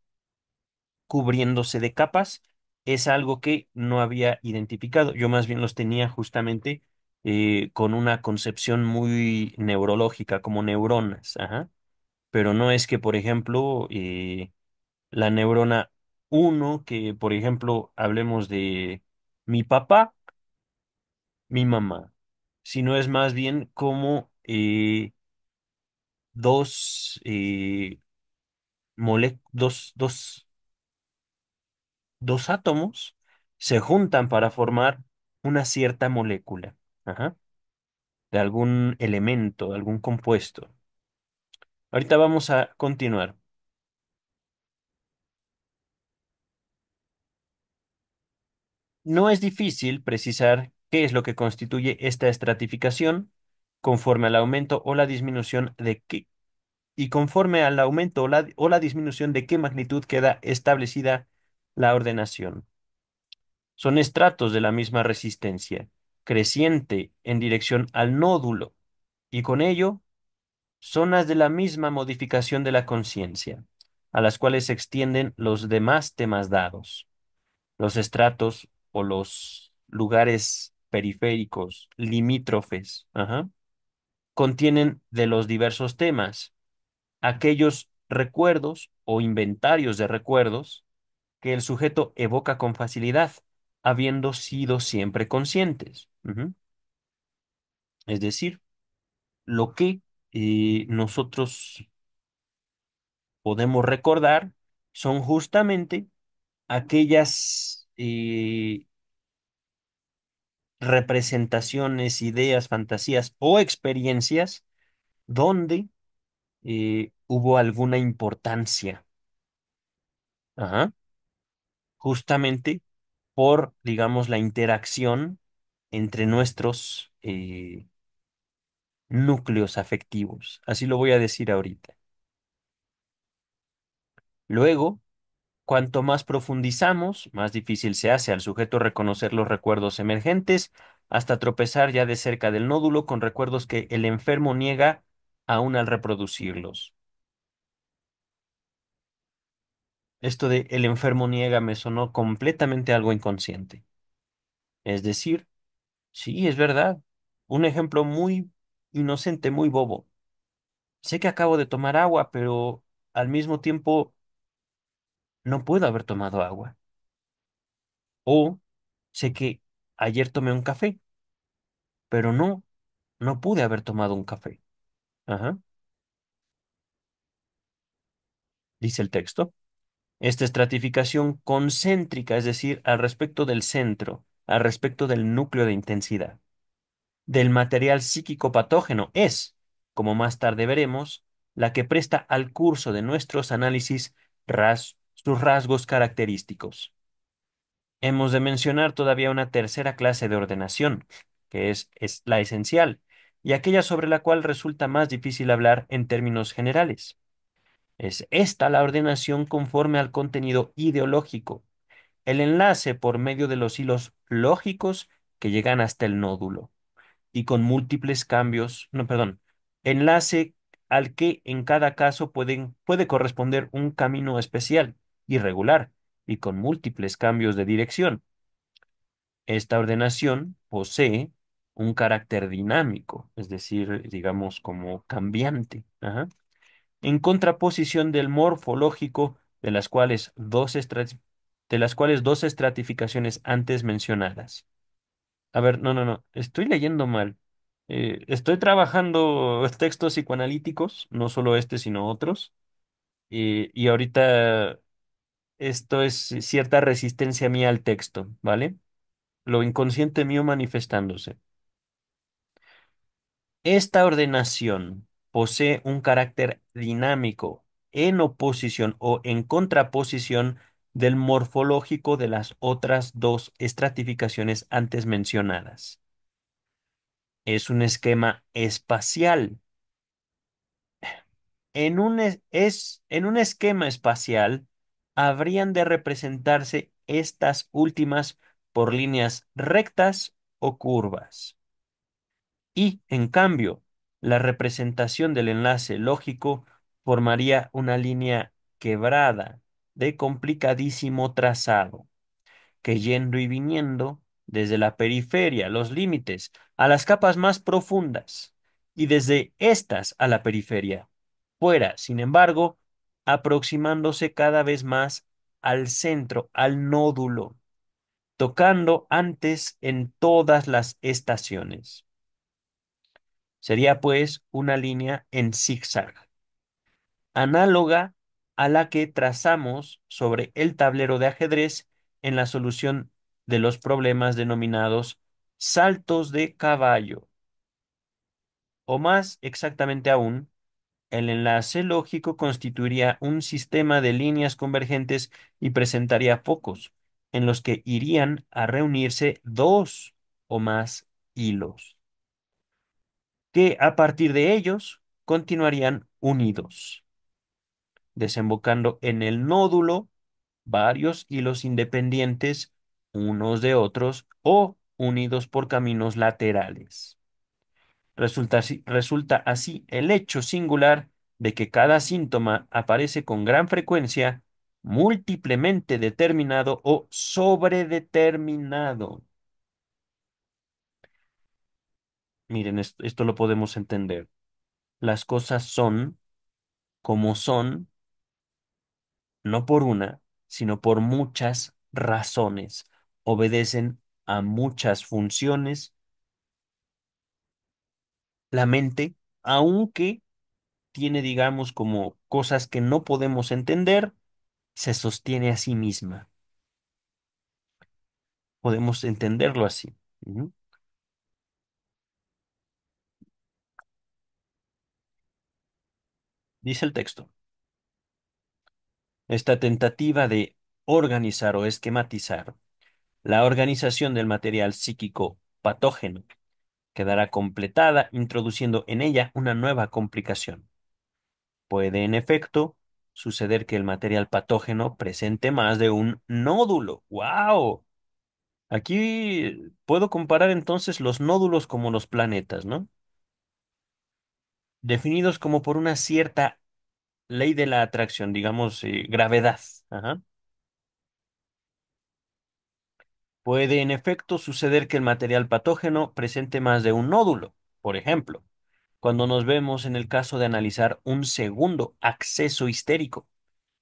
[SPEAKER 1] cubriéndose de capas, es algo que no había identificado. Yo más bien los tenía justamente con una concepción muy neurológica, como neuronas, ajá. Pero no es que, por ejemplo, la neurona uno, que, por ejemplo, hablemos de mi papá, mi mamá, sino es más bien como dos, dos átomos se juntan para formar una cierta molécula, ajá, de algún elemento, de algún compuesto. Ahorita vamos a continuar. No es difícil precisar qué es lo que constituye esta estratificación conforme al aumento o la disminución de qué y conforme al aumento o la disminución de qué magnitud queda establecida la ordenación. Son estratos de la misma resistencia, creciente en dirección al nódulo, y con ello zonas de la misma modificación de la conciencia, a las cuales se extienden los demás temas dados. Los estratos o los lugares periféricos, limítrofes, ajá, contienen de los diversos temas aquellos recuerdos o inventarios de recuerdos que el sujeto evoca con facilidad, habiendo sido siempre conscientes. Ujú. Es decir, lo que nosotros podemos recordar son justamente aquellas representaciones, ideas, fantasías o experiencias donde hubo alguna importancia. Ajá. Justamente por, digamos, la interacción entre nuestros núcleos afectivos. Así lo voy a decir ahorita. Luego, cuanto más profundizamos, más difícil se hace al sujeto reconocer los recuerdos emergentes, hasta tropezar ya de cerca del nódulo con recuerdos que el enfermo niega aún al reproducirlos. Esto de el enfermo niega me sonó completamente algo inconsciente. Es decir, sí, es verdad. Un ejemplo muy inocente, muy bobo. Sé que acabo de tomar agua, pero al mismo tiempo no puedo haber tomado agua. O sé que ayer tomé un café, pero no pude haber tomado un café. Ajá, dice el texto. Esta estratificación concéntrica, es decir, al respecto del centro, al respecto del núcleo de intensidad, del material psíquico patógeno, es, como más tarde veremos, la que presta al curso de nuestros análisis sus rasgos característicos. Hemos de mencionar todavía una tercera clase de ordenación, que es la esencial, y aquella sobre la cual resulta más difícil hablar en términos generales. Es esta la ordenación conforme al contenido ideológico, el enlace por medio de los hilos lógicos que llegan hasta el nódulo, y con múltiples cambios, no, perdón, enlace al que en cada caso puede corresponder un camino especial, irregular, y con múltiples cambios de dirección. Esta ordenación posee un carácter dinámico, es decir, digamos como cambiante, ajá, en contraposición del morfológico de las cuales dos estratificaciones antes mencionadas. A ver, no, estoy leyendo mal. Estoy trabajando textos psicoanalíticos, no solo este, sino otros, y ahorita esto es cierta resistencia mía al texto, ¿vale? Lo inconsciente mío manifestándose. Esta ordenación posee un carácter dinámico en oposición o en contraposición del morfológico de las otras dos estratificaciones antes mencionadas. Es un esquema espacial. En un esquema espacial habrían de representarse estas últimas por líneas rectas o curvas. Y, en cambio, la representación del enlace lógico formaría una línea quebrada de complicadísimo trazado, que yendo y viniendo desde la periferia, los límites, a las capas más profundas, y desde estas a la periferia, fuera, sin embargo, aproximándose cada vez más al centro, al nódulo, tocando antes en todas las estaciones. Sería pues una línea en zigzag, análoga a la que trazamos sobre el tablero de ajedrez en la solución de los problemas denominados saltos de caballo, o más exactamente aún, el enlace lógico constituiría un sistema de líneas convergentes y presentaría focos en los que irían a reunirse dos o más hilos, que a partir de ellos continuarían unidos, desembocando en el nódulo varios hilos independientes unos de otros o unidos por caminos laterales. Resulta así el hecho singular de que cada síntoma aparece con gran frecuencia múltiplemente determinado o sobredeterminado. Miren, esto lo podemos entender. Las cosas son como son, no por una, sino por muchas razones. Obedecen a muchas funciones. La mente, aunque tiene, digamos, como cosas que no podemos entender, se sostiene a sí misma. Podemos entenderlo así. Ujú. Dice el texto, esta tentativa de organizar o esquematizar la organización del material psíquico patógeno quedará completada introduciendo en ella una nueva complicación. Puede, en efecto, suceder que el material patógeno presente más de un nódulo. ¡Wow! Aquí puedo comparar entonces los nódulos como los planetas, ¿no? Definidos como por una cierta ley de la atracción, digamos, gravedad. Ajá. Puede, en efecto, suceder que el material patógeno presente más de un nódulo. Por ejemplo, cuando nos vemos en el caso de analizar un segundo acceso histérico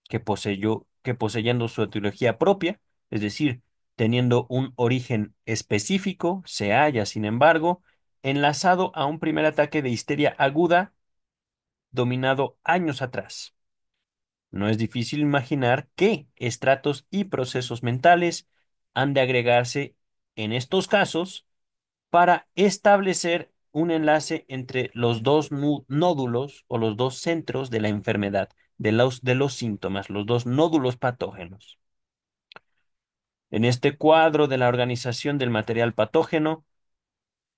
[SPEAKER 1] que poseyendo su etiología propia, es decir, teniendo un origen específico, se halla, sin embargo, enlazado a un primer ataque de histeria aguda dominado años atrás. No es difícil imaginar qué estratos y procesos mentales han de agregarse en estos casos para establecer un enlace entre los dos nódulos o los dos centros de la enfermedad, de los síntomas, los dos nódulos patógenos. En este cuadro de la organización del material patógeno,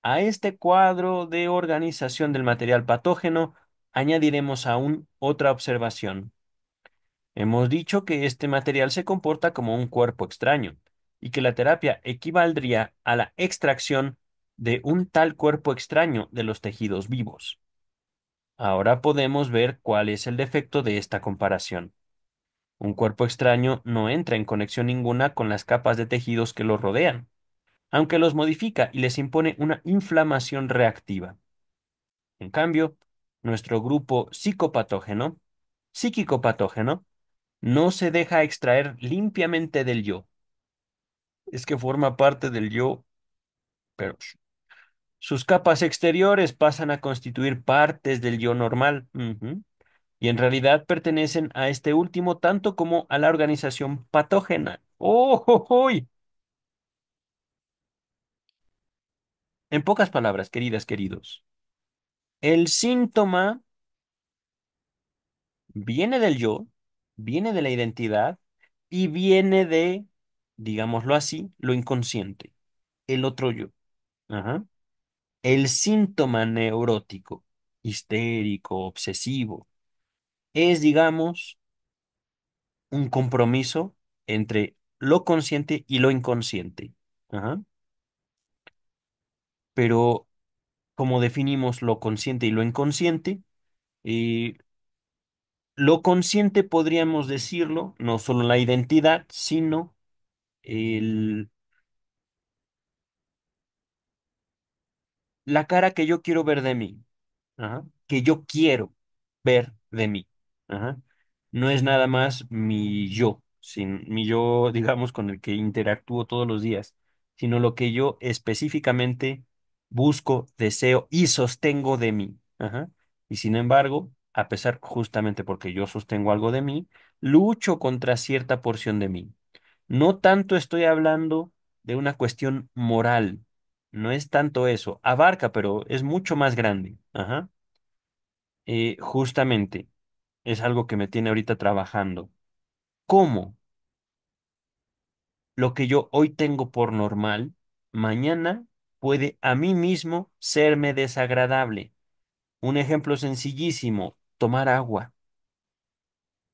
[SPEAKER 1] a este cuadro de organización del material patógeno añadiremos aún otra observación. Hemos dicho que este material se comporta como un cuerpo extraño y que la terapia equivaldría a la extracción de un tal cuerpo extraño de los tejidos vivos. Ahora podemos ver cuál es el defecto de esta comparación. Un cuerpo extraño no entra en conexión ninguna con las capas de tejidos que lo rodean, aunque los modifica y les impone una inflamación reactiva. En cambio, nuestro grupo psíquico patógeno, no se deja extraer limpiamente del yo. Es que forma parte del yo, pero sus capas exteriores pasan a constituir partes del yo normal. Ujú. Y en realidad pertenecen a este último tanto como a la organización patógena. ¡Oh, oh, oh! En pocas palabras, queridas, queridos, el síntoma viene del yo, viene de la identidad y viene de, digámoslo así, lo inconsciente, el otro yo. Ajá. El síntoma neurótico, histérico, obsesivo, es, digamos, un compromiso entre lo consciente y lo inconsciente. Ajá. Pero, como definimos lo consciente y lo inconsciente, eh, lo consciente podríamos decirlo, no solo la identidad, sino el la cara que yo quiero ver de mí, ajá, que yo quiero ver de mí. Ajá. No es nada más mi yo, sin mi yo, digamos, con el que interactúo todos los días, sino lo que yo específicamente busco, deseo y sostengo de mí. Ajá. Y sin embargo, a pesar justamente porque yo sostengo algo de mí, lucho contra cierta porción de mí. No tanto estoy hablando de una cuestión moral, no es tanto eso, abarca, pero es mucho más grande. Ajá. Justamente es algo que me tiene ahorita trabajando. ¿Cómo lo que yo hoy tengo por normal, mañana puede a mí mismo serme desagradable? Un ejemplo sencillísimo, tomar agua.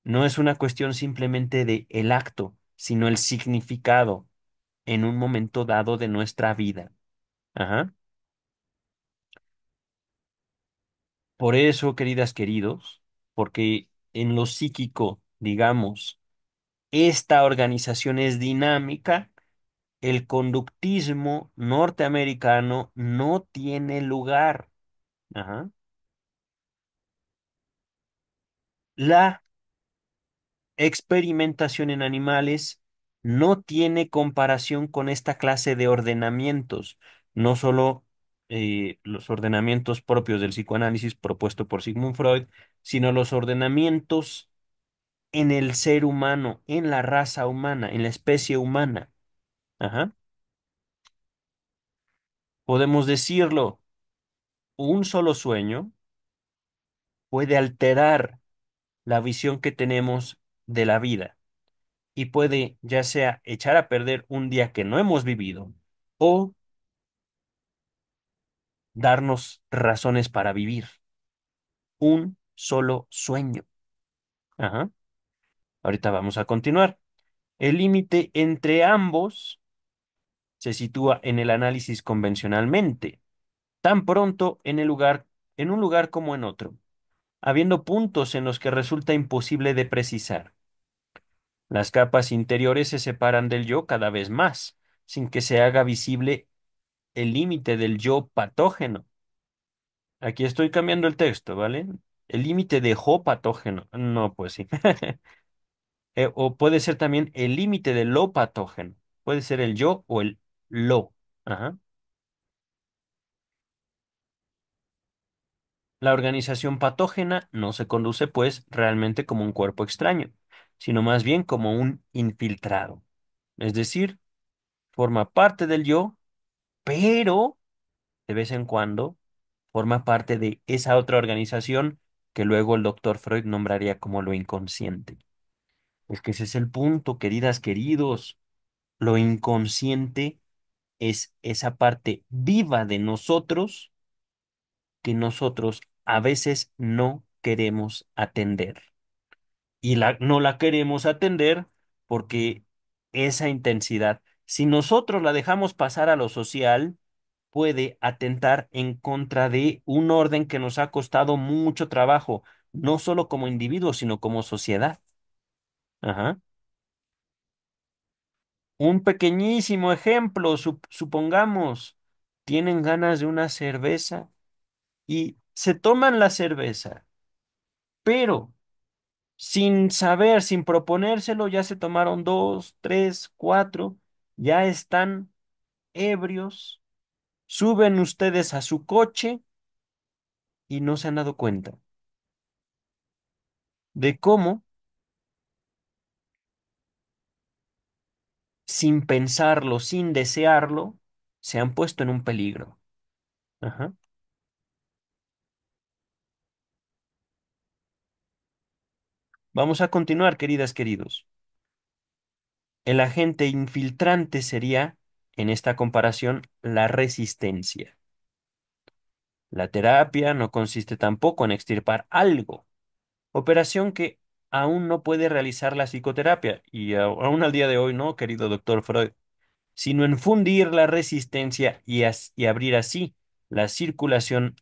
[SPEAKER 1] No es una cuestión simplemente de el acto, sino el significado en un momento dado de nuestra vida. Ajá. Por eso, queridas, queridos, porque en lo psíquico, digamos, esta organización es dinámica, el conductismo norteamericano no tiene lugar. Ajá. La experimentación en animales no tiene comparación con esta clase de ordenamientos, no solo los ordenamientos propios del psicoanálisis propuesto por Sigmund Freud, sino los ordenamientos en el ser humano, en la raza humana, en la especie humana. Ajá. Podemos decirlo, un solo sueño puede alterar. la visión que tenemos de la vida y puede ya sea echar a perder un día que no hemos vivido o darnos razones para vivir un solo sueño. Ajá. Ahorita vamos a continuar. El límite entre ambos se sitúa en el análisis convencionalmente, tan pronto en un lugar como en otro, habiendo puntos en los que resulta imposible de precisar. Las capas interiores se separan del yo cada vez más, sin que se haga visible el límite del yo patógeno. Aquí estoy cambiando el texto, ¿vale? El límite de jo patógeno. No, pues sí. O puede ser también el límite de lo patógeno. Puede ser el yo o el lo. Ajá. La organización patógena no se conduce, pues, realmente como un cuerpo extraño, sino más bien como un infiltrado. Es decir, forma parte del yo, pero de vez en cuando forma parte de esa otra organización que luego el doctor Freud nombraría como lo inconsciente. Es que ese es el punto, queridas, queridos. Lo inconsciente es esa parte viva de nosotros que nosotros a veces no queremos atender. Y no la queremos atender porque esa intensidad, si nosotros la dejamos pasar a lo social, puede atentar en contra de un orden que nos ha costado mucho trabajo, no solo como individuos, sino como sociedad. Ajá. Un pequeñísimo ejemplo, supongamos, tienen ganas de una cerveza y se toman la cerveza, pero sin saber, sin proponérselo, ya se tomaron dos, tres, cuatro, ya están ebrios, suben ustedes a su coche y no se han dado cuenta de cómo, sin pensarlo, sin desearlo, se han puesto en un peligro. Ajá. Vamos a continuar, queridas, queridos. El agente infiltrante sería, en esta comparación, la resistencia. La terapia no consiste tampoco en extirpar algo, operación que aún no puede realizar la psicoterapia, y aún al día de hoy no, querido doctor Freud, sino en fundir la resistencia y abrir así la circulación,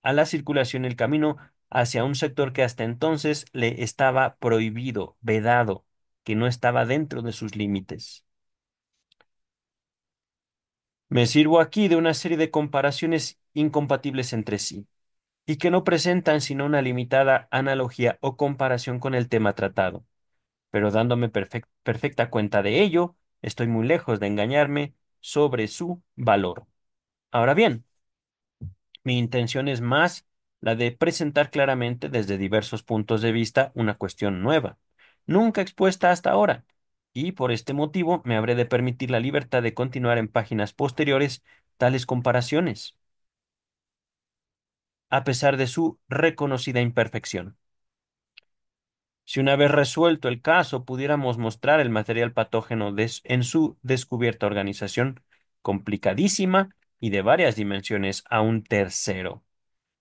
[SPEAKER 1] a la circulación el camino hacia un sector que hasta entonces le estaba prohibido, vedado, que no estaba dentro de sus límites. Me sirvo aquí de una serie de comparaciones incompatibles entre sí y que no presentan sino una limitada analogía o comparación con el tema tratado. Pero dándome perfecta cuenta de ello, estoy muy lejos de engañarme sobre su valor. Ahora bien, mi intención es más la de presentar claramente desde diversos puntos de vista una cuestión nueva, nunca expuesta hasta ahora, y por este motivo me habré de permitir la libertad de continuar en páginas posteriores tales comparaciones, a pesar de su reconocida imperfección. Si una vez resuelto el caso pudiéramos mostrar el material patógeno en su descubierta organización complicadísima y de varias dimensiones a un tercero,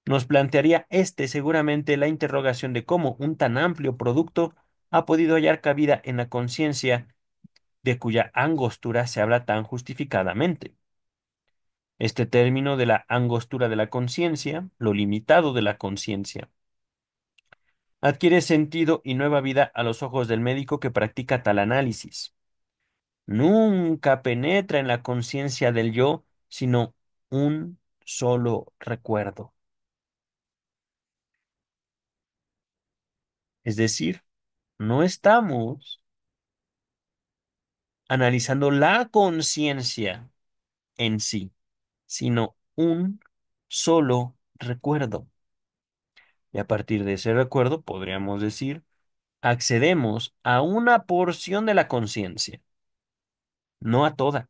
[SPEAKER 1] nos plantearía este seguramente la interrogación de cómo un tan amplio producto ha podido hallar cabida en la conciencia de cuya angostura se habla tan justificadamente. Este término de la angostura de la conciencia, lo limitado de la conciencia, adquiere sentido y nueva vida a los ojos del médico que practica tal análisis. Nunca penetra en la conciencia del yo, sino un solo recuerdo. Es decir, no estamos analizando la conciencia en sí, sino un solo recuerdo. Y a partir de ese recuerdo, podríamos decir, accedemos a una porción de la conciencia, no a toda.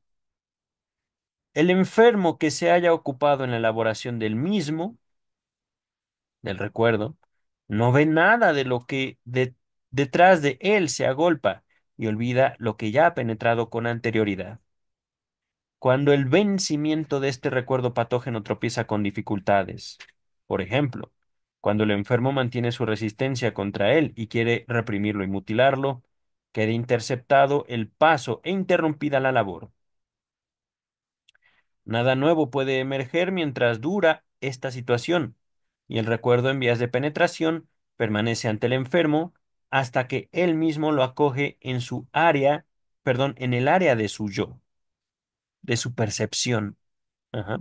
[SPEAKER 1] El enfermo que se haya ocupado en la elaboración del mismo, del recuerdo, No ve nada de lo que detrás de él se agolpa y olvida lo que ya ha penetrado con anterioridad. Cuando el vencimiento de este recuerdo patógeno tropieza con dificultades, por ejemplo, cuando el enfermo mantiene su resistencia contra él y quiere reprimirlo y mutilarlo, queda interceptado el paso e interrumpida la labor. Nada nuevo puede emerger mientras dura esta situación, y el recuerdo en vías de penetración permanece ante el enfermo hasta que él mismo lo acoge en su área, perdón, en el área de su yo, de su percepción. Ajá.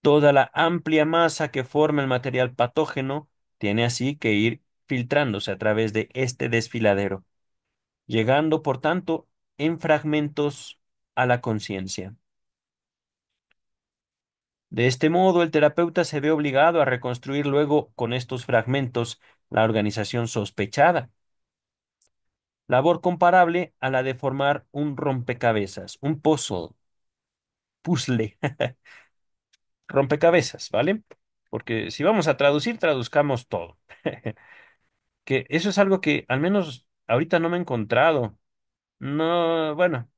[SPEAKER 1] Toda la amplia masa que forma el material patógeno tiene así que ir filtrándose a través de este desfiladero, llegando, por tanto, en fragmentos a la conciencia. De este modo, el terapeuta se ve obligado a reconstruir luego con estos fragmentos la organización sospechada, labor comparable a la de formar un rompecabezas, un puzzle, rompecabezas, ¿vale? Porque si vamos a traducir, traduzcamos todo. Que eso es algo que al menos ahorita no me he encontrado. No, bueno,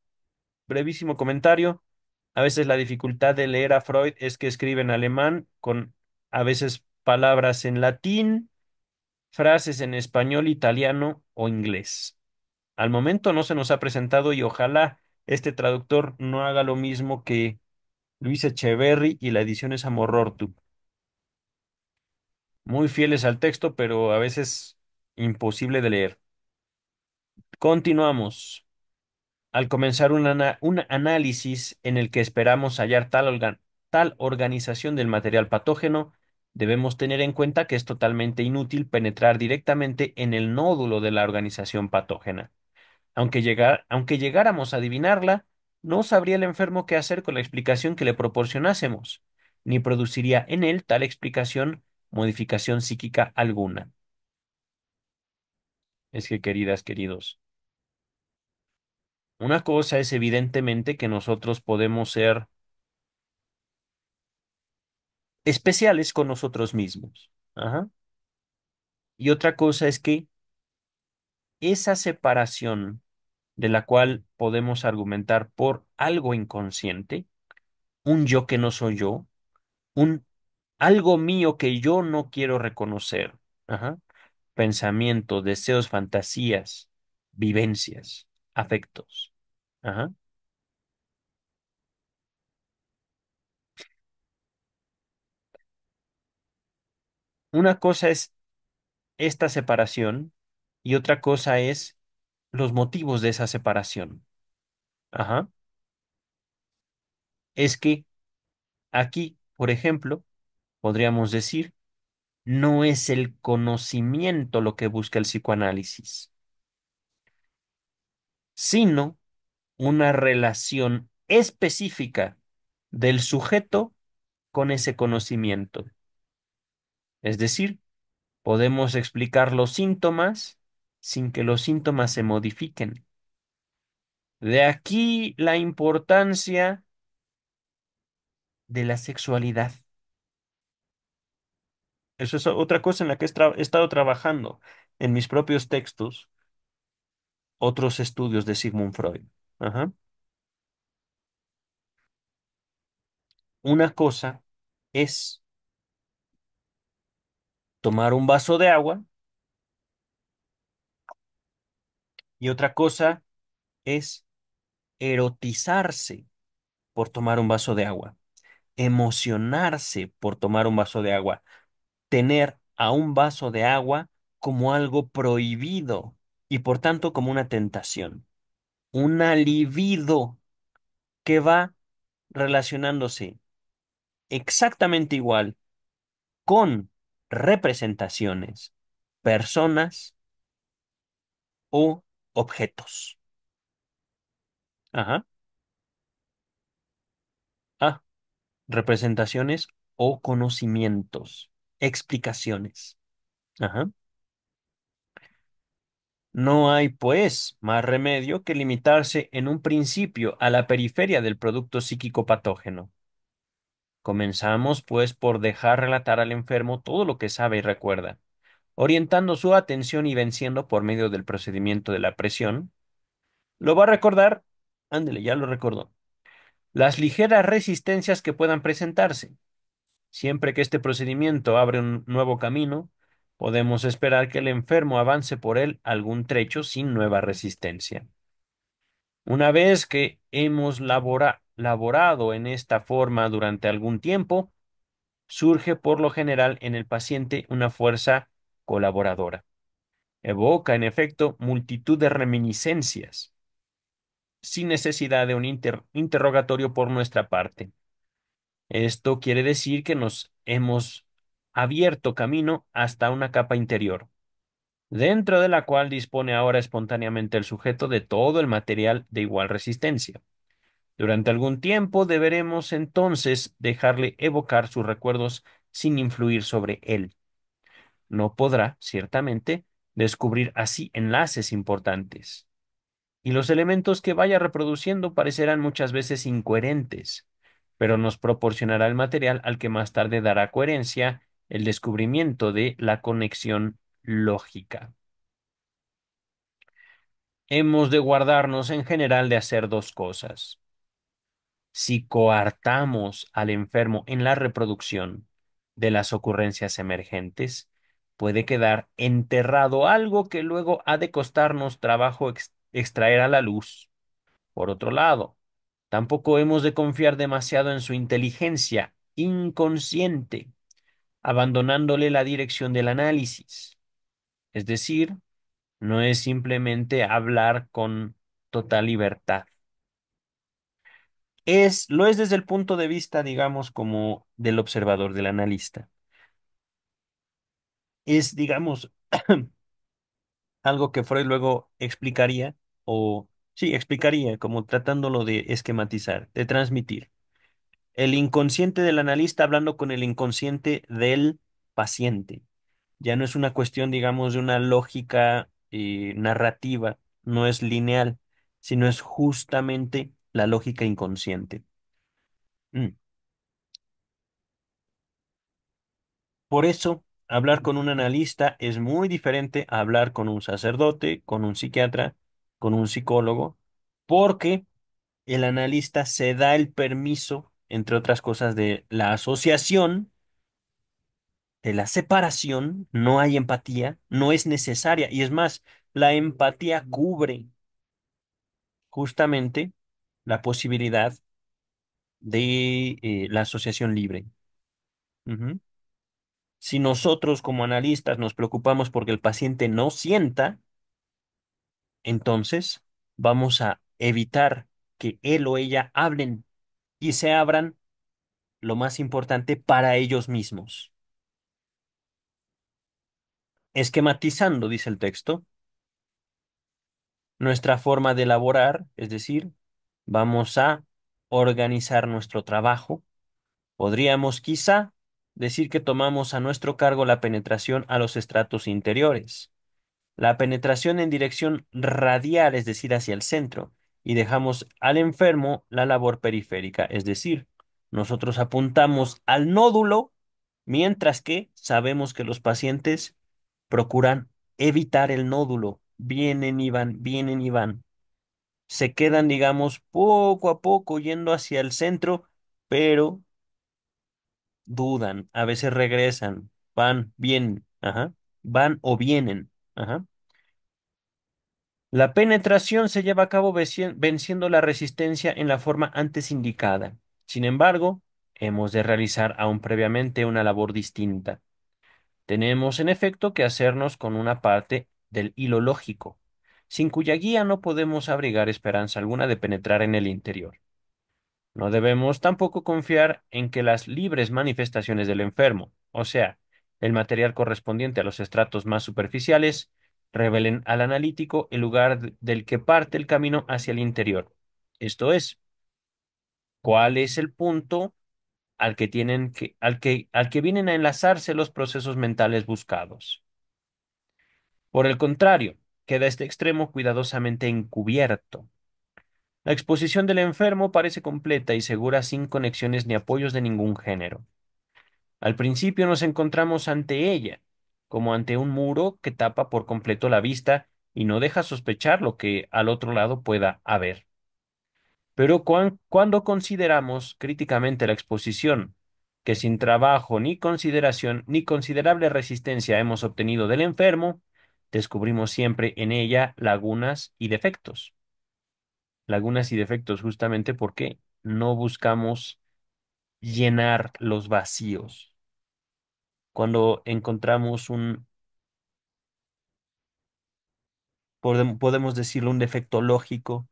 [SPEAKER 1] brevísimo comentario. A veces la dificultad de leer a Freud es que escribe en alemán con a veces palabras en latín, frases en español, italiano o inglés. Al momento no se nos ha presentado y ojalá este traductor no haga lo mismo que Luis Echeverry y la edición es Amorortu. Muy fieles al texto, pero a veces imposible de leer. Continuamos. Al comenzar un análisis en el que esperamos hallar tal organización del material patógeno, debemos tener en cuenta que es totalmente inútil penetrar directamente en el nódulo de la organización patógena. Aunque llegáramos a adivinarla, no sabría el enfermo qué hacer con la explicación que le proporcionásemos, ni produciría en él tal explicación modificación psíquica alguna. Es que, queridas, queridos, una cosa es evidentemente que nosotros podemos ser especiales con nosotros mismos. Ajá. Y otra cosa es que esa separación de la cual podemos argumentar por algo inconsciente, un yo que no soy yo, un algo mío que yo no quiero reconocer. Ajá. Pensamientos, deseos, fantasías, vivencias, afectos. Ajá. Una cosa es esta separación y otra cosa es los motivos de esa separación. Ajá. Es que aquí, por ejemplo, podríamos decir, no es el conocimiento lo que busca el psicoanálisis, sino una relación específica del sujeto con ese conocimiento. Es decir, podemos explicar los síntomas sin que los síntomas se modifiquen. De aquí la importancia de la sexualidad. Eso es otra cosa en la que he estado trabajando en mis propios textos, otros estudios de Sigmund Freud. Ajá. Una cosa es tomar un vaso de agua y otra cosa es erotizarse por tomar un vaso de agua, emocionarse por tomar un vaso de agua, tener a un vaso de agua como algo prohibido y por tanto como una tentación, una libido que va relacionándose exactamente igual con representaciones, personas o objetos. Ajá. Ah, representaciones o conocimientos, explicaciones. Ajá. No hay, pues, más remedio que limitarse en un principio a la periferia del producto psíquico patógeno. Comenzamos, pues, por dejar relatar al enfermo todo lo que sabe y recuerda, orientando su atención y venciendo por medio del procedimiento de la presión. Lo va a recordar, ándele, ya lo recordó. Las ligeras resistencias que puedan presentarse. Siempre que este procedimiento abre un nuevo camino, podemos esperar que el enfermo avance por él algún trecho sin nueva resistencia. Una vez que hemos laborado en esta forma durante algún tiempo, surge por lo general en el paciente una fuerza colaboradora. Evoca, en efecto, multitud de reminiscencias, sin necesidad de un interrogatorio por nuestra parte. Esto quiere decir que nos hemos abierto camino hasta una capa interior, dentro de la cual dispone ahora espontáneamente el sujeto de todo el material de igual resistencia. Durante algún tiempo deberemos entonces dejarle evocar sus recuerdos sin influir sobre él. No podrá, ciertamente, descubrir así enlaces importantes. Y los elementos que vaya reproduciendo parecerán muchas veces incoherentes, pero nos proporcionará el material al que más tarde dará coherencia el descubrimiento de la conexión lógica. Hemos de guardarnos en general de hacer dos cosas. Si coartamos al enfermo en la reproducción de las ocurrencias emergentes, puede quedar enterrado algo que luego ha de costarnos trabajo extraer a la luz. Por otro lado, tampoco hemos de confiar demasiado en su inteligencia inconsciente, abandonándole la dirección del análisis. Es decir, no es simplemente hablar con total libertad. Lo es desde el punto de vista, digamos, como del observador, del analista. Es, digamos, algo que Freud luego explicaría, o sí, explicaría, como tratándolo de esquematizar, de transmitir. El inconsciente del analista hablando con el inconsciente del paciente. Ya no es una cuestión, digamos, de una lógica narrativa, no es lineal, sino es justamente la lógica inconsciente. Mm. Por eso, hablar con un analista es muy diferente a hablar con un sacerdote, con un psiquiatra, con un psicólogo, porque el analista se da el permiso, entre otras cosas, de la asociación, de la separación, no hay empatía, no es necesaria. Y es más, la empatía cubre justamente la posibilidad de la asociación libre. Ujú. Si nosotros como analistas nos preocupamos porque el paciente no sienta, entonces vamos a evitar que él o ella hablen y se abran, lo más importante, para ellos mismos. Esquematizando, dice el texto, nuestra forma de elaborar, es decir, vamos a organizar nuestro trabajo. Podríamos quizá decir que tomamos a nuestro cargo la penetración a los estratos interiores, la penetración en dirección radial, es decir, hacia el centro, y dejamos al enfermo la labor periférica, es decir, nosotros apuntamos al nódulo, mientras que sabemos que los pacientes procuran evitar el nódulo, vienen y van, se quedan, digamos, poco a poco yendo hacia el centro, pero dudan, a veces regresan, van, vienen, ajá, van o vienen, ajá. La penetración se lleva a cabo venciendo la resistencia en la forma antes indicada. Sin embargo, hemos de realizar aún previamente una labor distinta. Tenemos, en efecto, que hacernos con una parte del hilo lógico, sin cuya guía no podemos abrigar esperanza alguna de penetrar en el interior. No debemos tampoco confiar en que las libres manifestaciones del enfermo, o sea, el material correspondiente a los estratos más superficiales, revelen al analítico el lugar del que parte el camino hacia el interior. Esto es, cuál es el punto al que vienen a enlazarse los procesos mentales buscados. Por el contrario, queda este extremo cuidadosamente encubierto. La exposición del enfermo parece completa y segura sin conexiones ni apoyos de ningún género. Al principio nos encontramos ante ella, como ante un muro que tapa por completo la vista y no deja sospechar lo que al otro lado pueda haber. Pero cuando consideramos críticamente la exposición, que sin trabajo ni consideración ni considerable resistencia hemos obtenido del enfermo, descubrimos siempre en ella lagunas y defectos justamente porque no buscamos llenar los vacíos. Cuando encontramos podemos decirlo, un defecto lógico,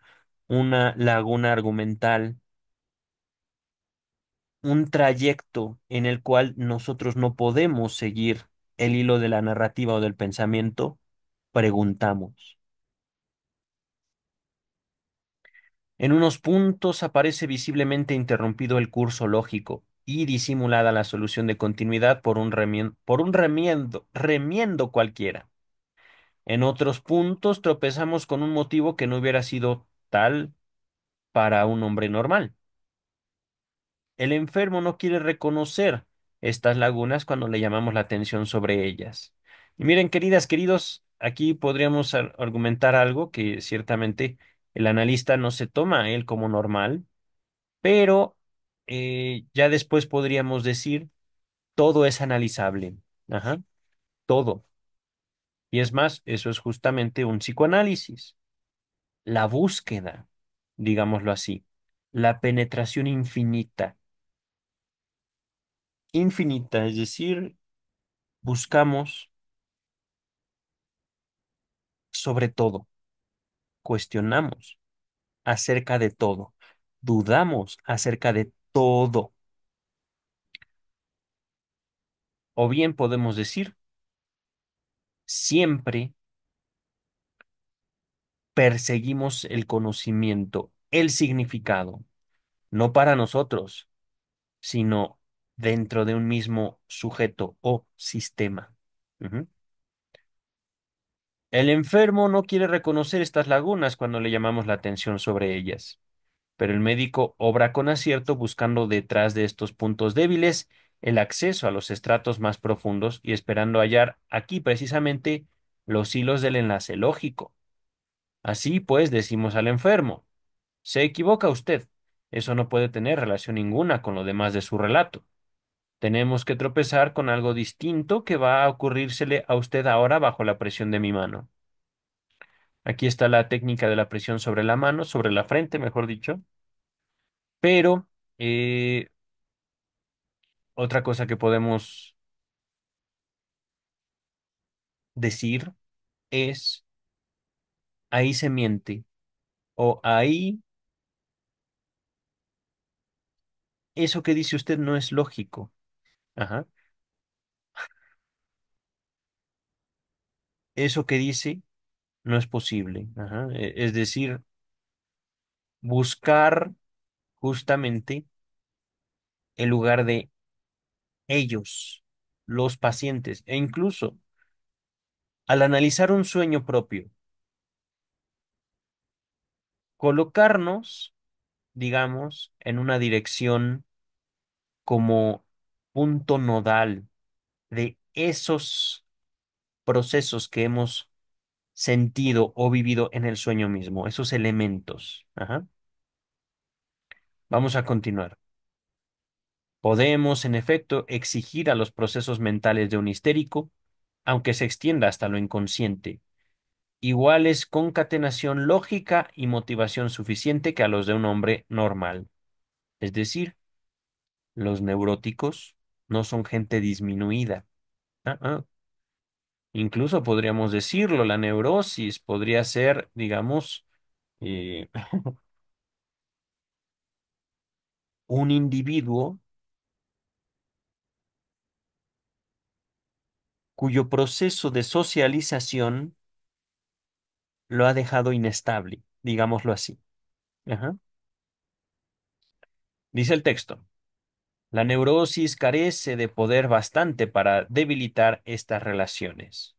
[SPEAKER 1] una laguna argumental, un trayecto en el cual nosotros no podemos seguir el hilo de la narrativa o del pensamiento, preguntamos. En unos puntos aparece visiblemente interrumpido el curso lógico y disimulada la solución de continuidad por un remiendo cualquiera. En otros puntos tropezamos con un motivo que no hubiera sido tal para un hombre normal. El enfermo no quiere reconocer estas lagunas cuando le llamamos la atención sobre ellas. Y miren, queridas, queridos, aquí podríamos argumentar algo que ciertamente el analista no se toma a él como normal, pero ya después podríamos decir todo es analizable. Ajá, todo. Y es más, eso es justamente un psicoanálisis. La búsqueda, digámoslo así, la penetración infinita. Infinita, es decir, buscamos sobre todo, cuestionamos acerca de todo, dudamos acerca de todo, o bien podemos decir, siempre perseguimos el conocimiento, el significado, no para nosotros, sino dentro de un mismo sujeto o sistema. Ujú. El enfermo no quiere reconocer estas lagunas cuando le llamamos la atención sobre ellas, pero el médico obra con acierto buscando detrás de estos puntos débiles el acceso a los estratos más profundos y esperando hallar aquí precisamente los hilos del enlace lógico. Así pues, decimos al enfermo, se equivoca usted. Eso no puede tener relación ninguna con lo demás de su relato. Tenemos que tropezar con algo distinto que va a ocurrírsele a usted ahora bajo la presión de mi mano. Aquí está la técnica de la presión sobre la mano, sobre la frente, mejor dicho. Pero eh, otra cosa que podemos decir es, ahí se miente, o ahí eso que dice usted no es lógico. Ajá. Eso que dice no es posible. Ajá. Es decir, buscar justamente el lugar de ellos, los pacientes, e incluso al analizar un sueño propio, colocarnos, digamos, en una dirección como punto nodal de esos procesos que hemos sentido o vivido en el sueño mismo, esos elementos. Ajá. Vamos a continuar. Podemos, en efecto, exigir a los procesos mentales de un histérico, aunque se extienda hasta lo inconsciente, iguales concatenación lógica y motivación suficiente que a los de un hombre normal. Es decir, los neuróticos no son gente disminuida. Ah, ah. Incluso podríamos decirlo, la neurosis podría ser, digamos, eh, un individuo cuyo proceso de socialización lo ha dejado inestable, digámoslo así. Ajá. Dice el texto, la neurosis carece de poder bastante para debilitar estas relaciones.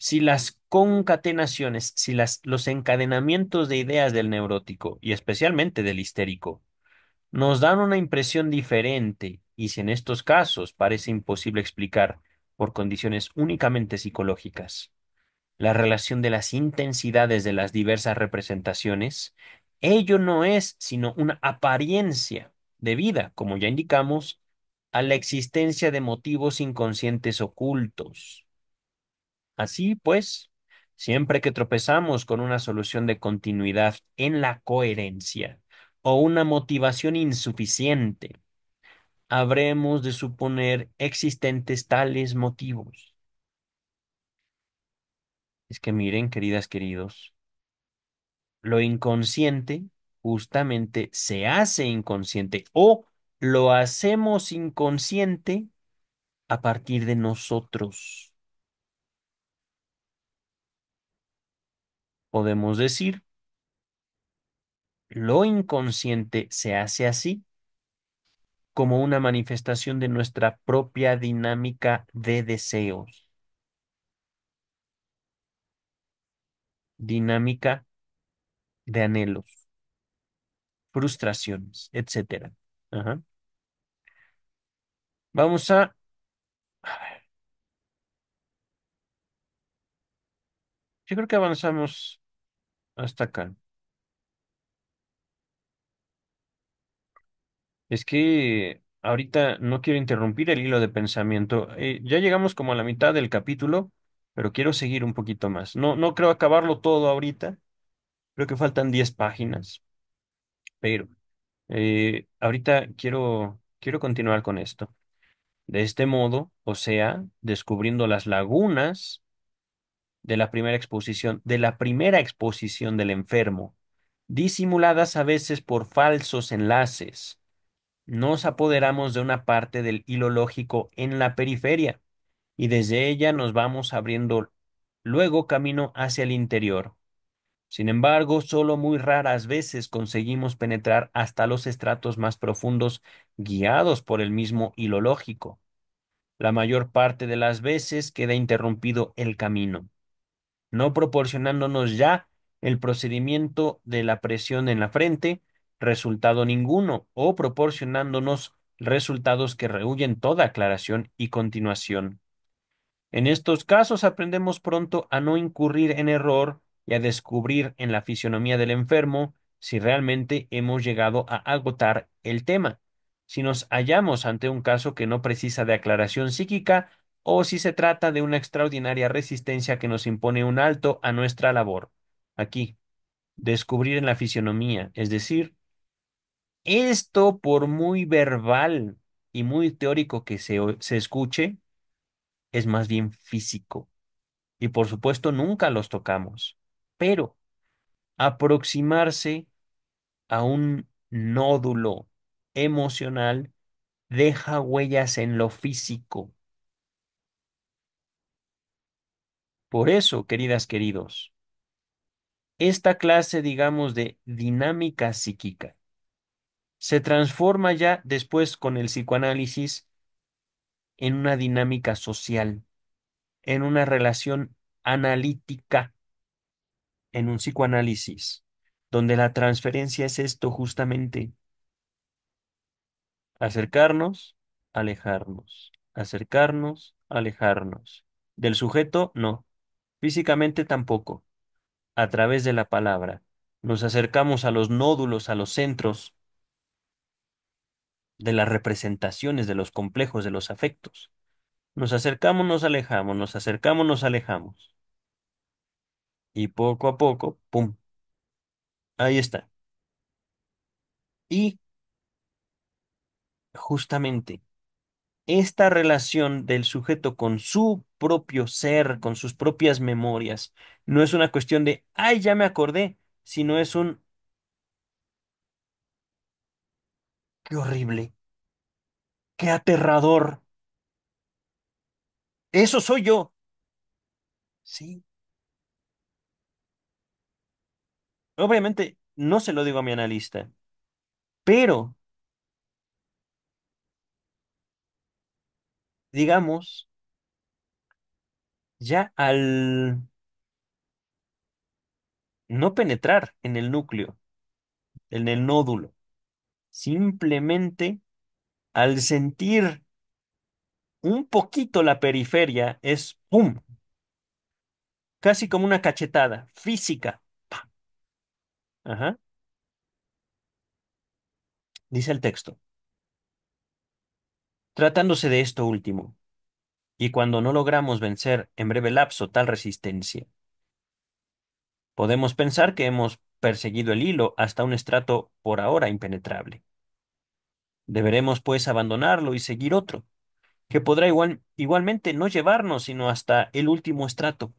[SPEAKER 1] Si las concatenaciones, si los encadenamientos de ideas del neurótico y especialmente del histérico nos dan una impresión diferente y si en estos casos parece imposible explicar por condiciones únicamente psicológicas la relación de las intensidades de las diversas representaciones, ello no es sino una apariencia debida, como ya indicamos, a la existencia de motivos inconscientes ocultos. Así pues, siempre que tropezamos con una solución de continuidad en la coherencia o una motivación insuficiente, habremos de suponer existentes tales motivos. Es que miren, queridas, queridos, lo inconsciente justamente se hace inconsciente o lo hacemos inconsciente a partir de nosotros. Podemos decir, lo inconsciente se hace así como una manifestación de nuestra propia dinámica de deseos, dinámica de anhelos, frustraciones, etcétera. Ajá. Vamos a, yo creo que avanzamos hasta acá. Es que ahorita no quiero interrumpir el hilo de pensamiento. Ya llegamos como a la mitad del capítulo, pero quiero seguir un poquito más. No, no creo acabarlo todo ahorita. Creo que faltan 10 páginas, pero ahorita quiero continuar con esto. De este modo, o sea, descubriendo las lagunas de la primera exposición del enfermo, disimuladas a veces por falsos enlaces, nos apoderamos de una parte del hilo lógico en la periferia y desde ella nos vamos abriendo luego camino hacia el interior. Sin embargo, solo muy raras veces conseguimos penetrar hasta los estratos más profundos guiados por el mismo hilo lógico. La mayor parte de las veces queda interrumpido el camino, no proporcionándonos ya el procedimiento de la presión en la frente, resultado ninguno, o proporcionándonos resultados que rehuyen toda aclaración y continuación. En estos casos aprendemos pronto a no incurrir en error y a descubrir en la fisionomía del enfermo si realmente hemos llegado a agotar el tema, si nos hallamos ante un caso que no precisa de aclaración psíquica o si se trata de una extraordinaria resistencia que nos impone un alto a nuestra labor. Aquí, descubrir en la fisionomía, es decir, esto por muy verbal y muy teórico que se escuche, es más bien físico y por supuesto nunca los tocamos, pero aproximarse a un nódulo emocional deja huellas en lo físico. Por eso, queridas, queridos, esta clase, digamos, de dinámica psíquica se transforma ya después con el psicoanálisis en una dinámica social, en una relación analítica, en un psicoanálisis, donde la transferencia es esto justamente. Acercarnos, alejarnos, acercarnos, alejarnos. Del sujeto, no. Físicamente tampoco. A través de la palabra. Nos acercamos a los nódulos, a los centros de las representaciones, de los complejos, de los afectos. Nos acercamos, nos alejamos, nos acercamos, nos alejamos. Y poco a poco, ¡pum! Ahí está. Y justamente esta relación del sujeto con su propio ser, con sus propias memorias, no es una cuestión de, ay, ya me acordé, sino es un, qué horrible, qué aterrador, eso soy yo. Sí, obviamente no se lo digo a mi analista, pero digamos, Ya al no penetrar en el núcleo, en el nódulo, simplemente al sentir un poquito la periferia, es ¡pum! Casi como una cachetada física. Ajá, dice el texto. Tratándose de esto último, y cuando no logramos vencer en breve lapso tal resistencia, podemos pensar que hemos perseguido el hilo hasta un estrato por ahora impenetrable. Deberemos, pues, abandonarlo y seguir otro, que podrá igualmente no llevarnos sino hasta el último estrato.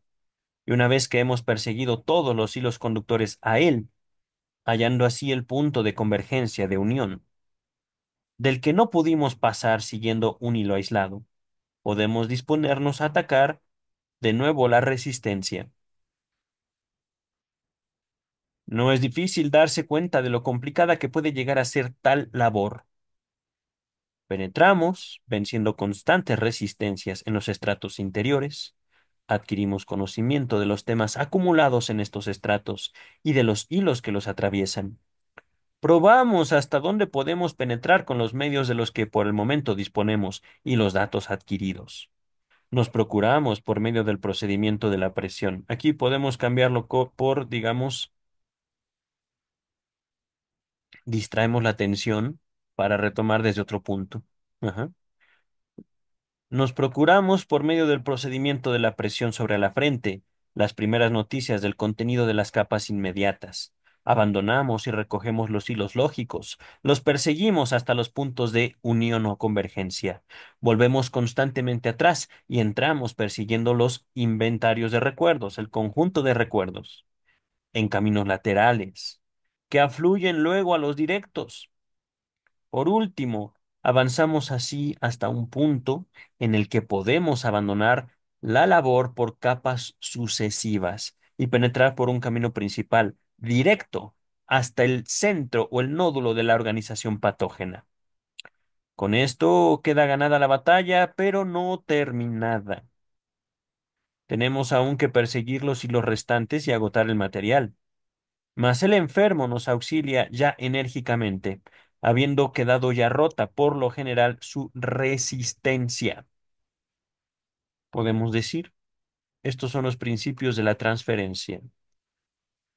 [SPEAKER 1] Y una vez que hemos perseguido todos los hilos conductores a él, hallando así el punto de convergencia de unión, del que no pudimos pasar siguiendo un hilo aislado, podemos disponernos a atacar de nuevo la resistencia. No es difícil darse cuenta de lo complicada que puede llegar a ser tal labor. Penetramos, venciendo constantes resistencias en los estratos interiores, adquirimos conocimiento de los temas acumulados en estos estratos y de los hilos que los atraviesan. Probamos hasta dónde podemos penetrar con los medios de los que por el momento disponemos y los datos adquiridos. Nos procuramos por medio del procedimiento de la presión. Aquí podemos cambiarlo por, digamos, distraemos la atención para retomar desde otro punto. Ajá. Nos procuramos, por medio del procedimiento de la presión sobre la frente, las primeras noticias del contenido de las capas inmediatas. Abandonamos y recogemos los hilos lógicos, los perseguimos hasta los puntos de unión o convergencia. Volvemos constantemente atrás y entramos persiguiendo los inventarios de recuerdos, el conjunto de recuerdos, en caminos laterales, que afluyen luego a los directos. Por último, avanzamos así hasta un punto en el que podemos abandonar la labor por capas sucesivas y penetrar por un camino principal, directo, hasta el centro o el nódulo de la organización patógena. Con esto queda ganada la batalla, pero no terminada. Tenemos aún que perseguir los hilos restantes y agotar el material. Mas el enfermo nos auxilia ya enérgicamente, habiendo quedado ya rota por lo general su resistencia. Podemos decir, estos son los principios de la transferencia.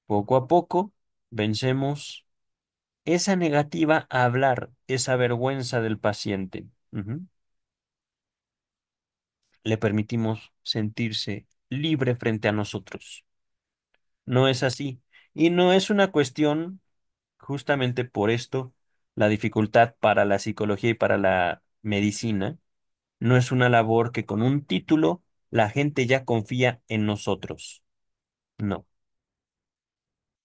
[SPEAKER 1] Poco a poco vencemos esa negativa a hablar, esa vergüenza del paciente. Ujú. Le permitimos sentirse libre frente a nosotros. No es así. Y no es una cuestión, justamente por esto, la dificultad para la psicología y para la medicina no es una labor que con un título la gente ya confía en nosotros. No,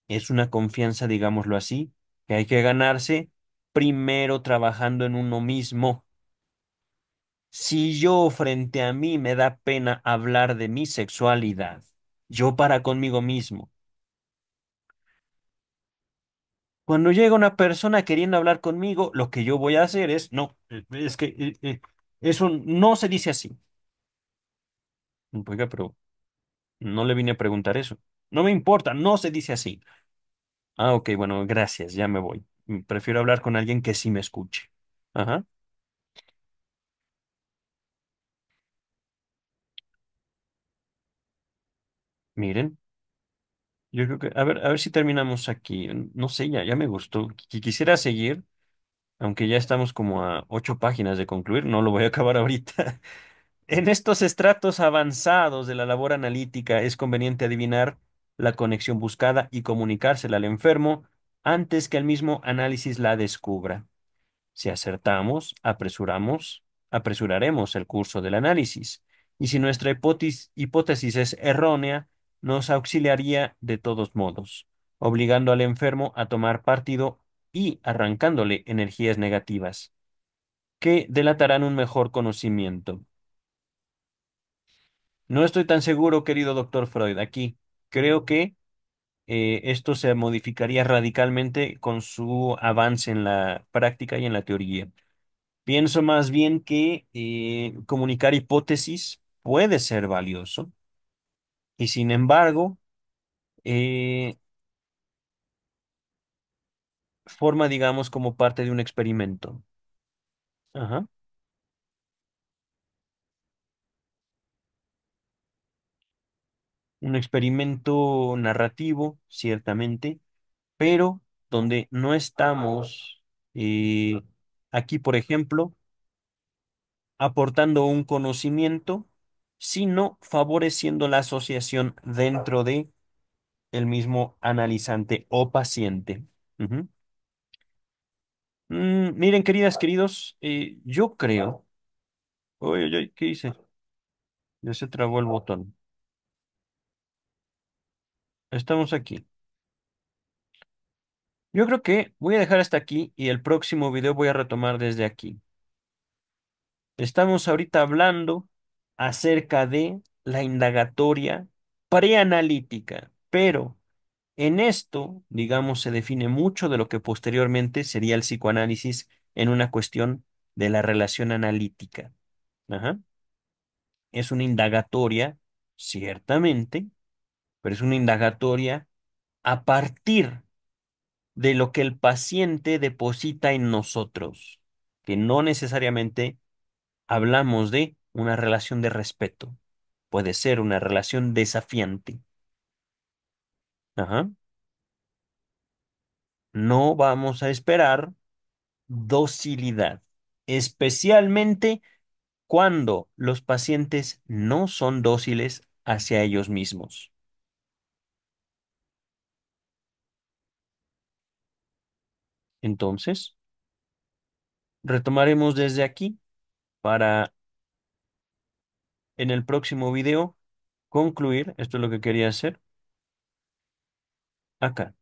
[SPEAKER 1] es una confianza, digámoslo así, que hay que ganarse primero trabajando en uno mismo. Si yo frente a mí me da pena hablar de mi sexualidad, yo para conmigo mismo. Cuando llega una persona queriendo hablar conmigo, lo que yo voy a hacer es, no, es que eso no se dice así. Oiga, pero no le vine a preguntar eso. No me importa, no se dice así. Ah, ok, bueno, gracias, ya me voy. Prefiero hablar con alguien que sí me escuche. Ajá, miren, yo creo que, a ver si terminamos aquí. No sé, ya me gustó. Quisiera seguir, aunque ya estamos como a 8 páginas de concluir, no lo voy a acabar ahorita. En estos estratos avanzados de la labor analítica es conveniente adivinar la conexión buscada y comunicársela al enfermo antes que el mismo análisis la descubra. Si acertamos, apresuraremos el curso del análisis, y si nuestra hipótesis es errónea, nos auxiliaría de todos modos, obligando al enfermo a tomar partido y arrancándole energías negativas, que delatarán un mejor conocimiento. No estoy tan seguro, querido doctor Freud, aquí. Creo que esto se modificaría radicalmente con su avance en la práctica y en la teoría. Pienso más bien que comunicar hipótesis puede ser valioso, y sin embargo, eh, forma, digamos, como parte de un experimento. Ajá. Un experimento narrativo, ciertamente, pero donde no estamos aquí, por ejemplo, aportando un conocimiento, sino favoreciendo la asociación dentro de el mismo analizante o paciente. Ujú. Miren, queridas, queridos, yo creo. Uy, uy, uy, ¿qué hice? Ya se trabó el botón. Estamos aquí. Yo creo que voy a dejar hasta aquí y el próximo video voy a retomar desde aquí. Estamos ahorita hablando acerca de la indagatoria preanalítica, pero en esto, digamos, se define mucho de lo que posteriormente sería el psicoanálisis en una cuestión de la relación analítica. Ajá. Es una indagatoria, ciertamente, pero es una indagatoria a partir de lo que el paciente deposita en nosotros, que no necesariamente hablamos de una relación de respeto, puede ser una relación desafiante. Ajá. No vamos a esperar docilidad, especialmente cuando los pacientes no son dóciles hacia ellos mismos. Entonces, retomaremos desde aquí para en el próximo video concluir, esto es lo que quería hacer, acá,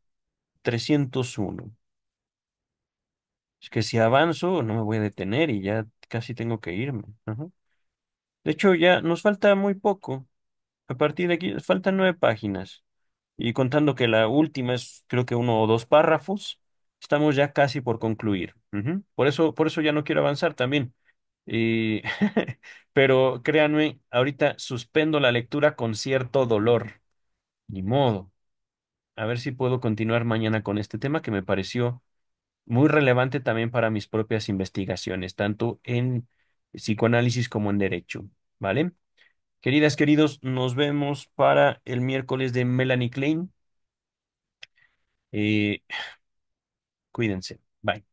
[SPEAKER 1] 301. Es que si avanzo no me voy a detener y ya casi tengo que irme. Ajá. De hecho, ya nos falta muy poco. A partir de aquí faltan 9 páginas. Y contando que la última es creo que 1 o 2 párrafos, estamos ya casi por concluir. Ujú. Por eso ya no quiero avanzar también. Y pero créanme, ahorita suspendo la lectura con cierto dolor. Ni modo. A ver si puedo continuar mañana con este tema que me pareció muy relevante también para mis propias investigaciones, tanto en psicoanálisis como en derecho. ¿Vale? Queridas, queridos, nos vemos para el miércoles de Melanie Klein. Eh, Cuídense. Bye.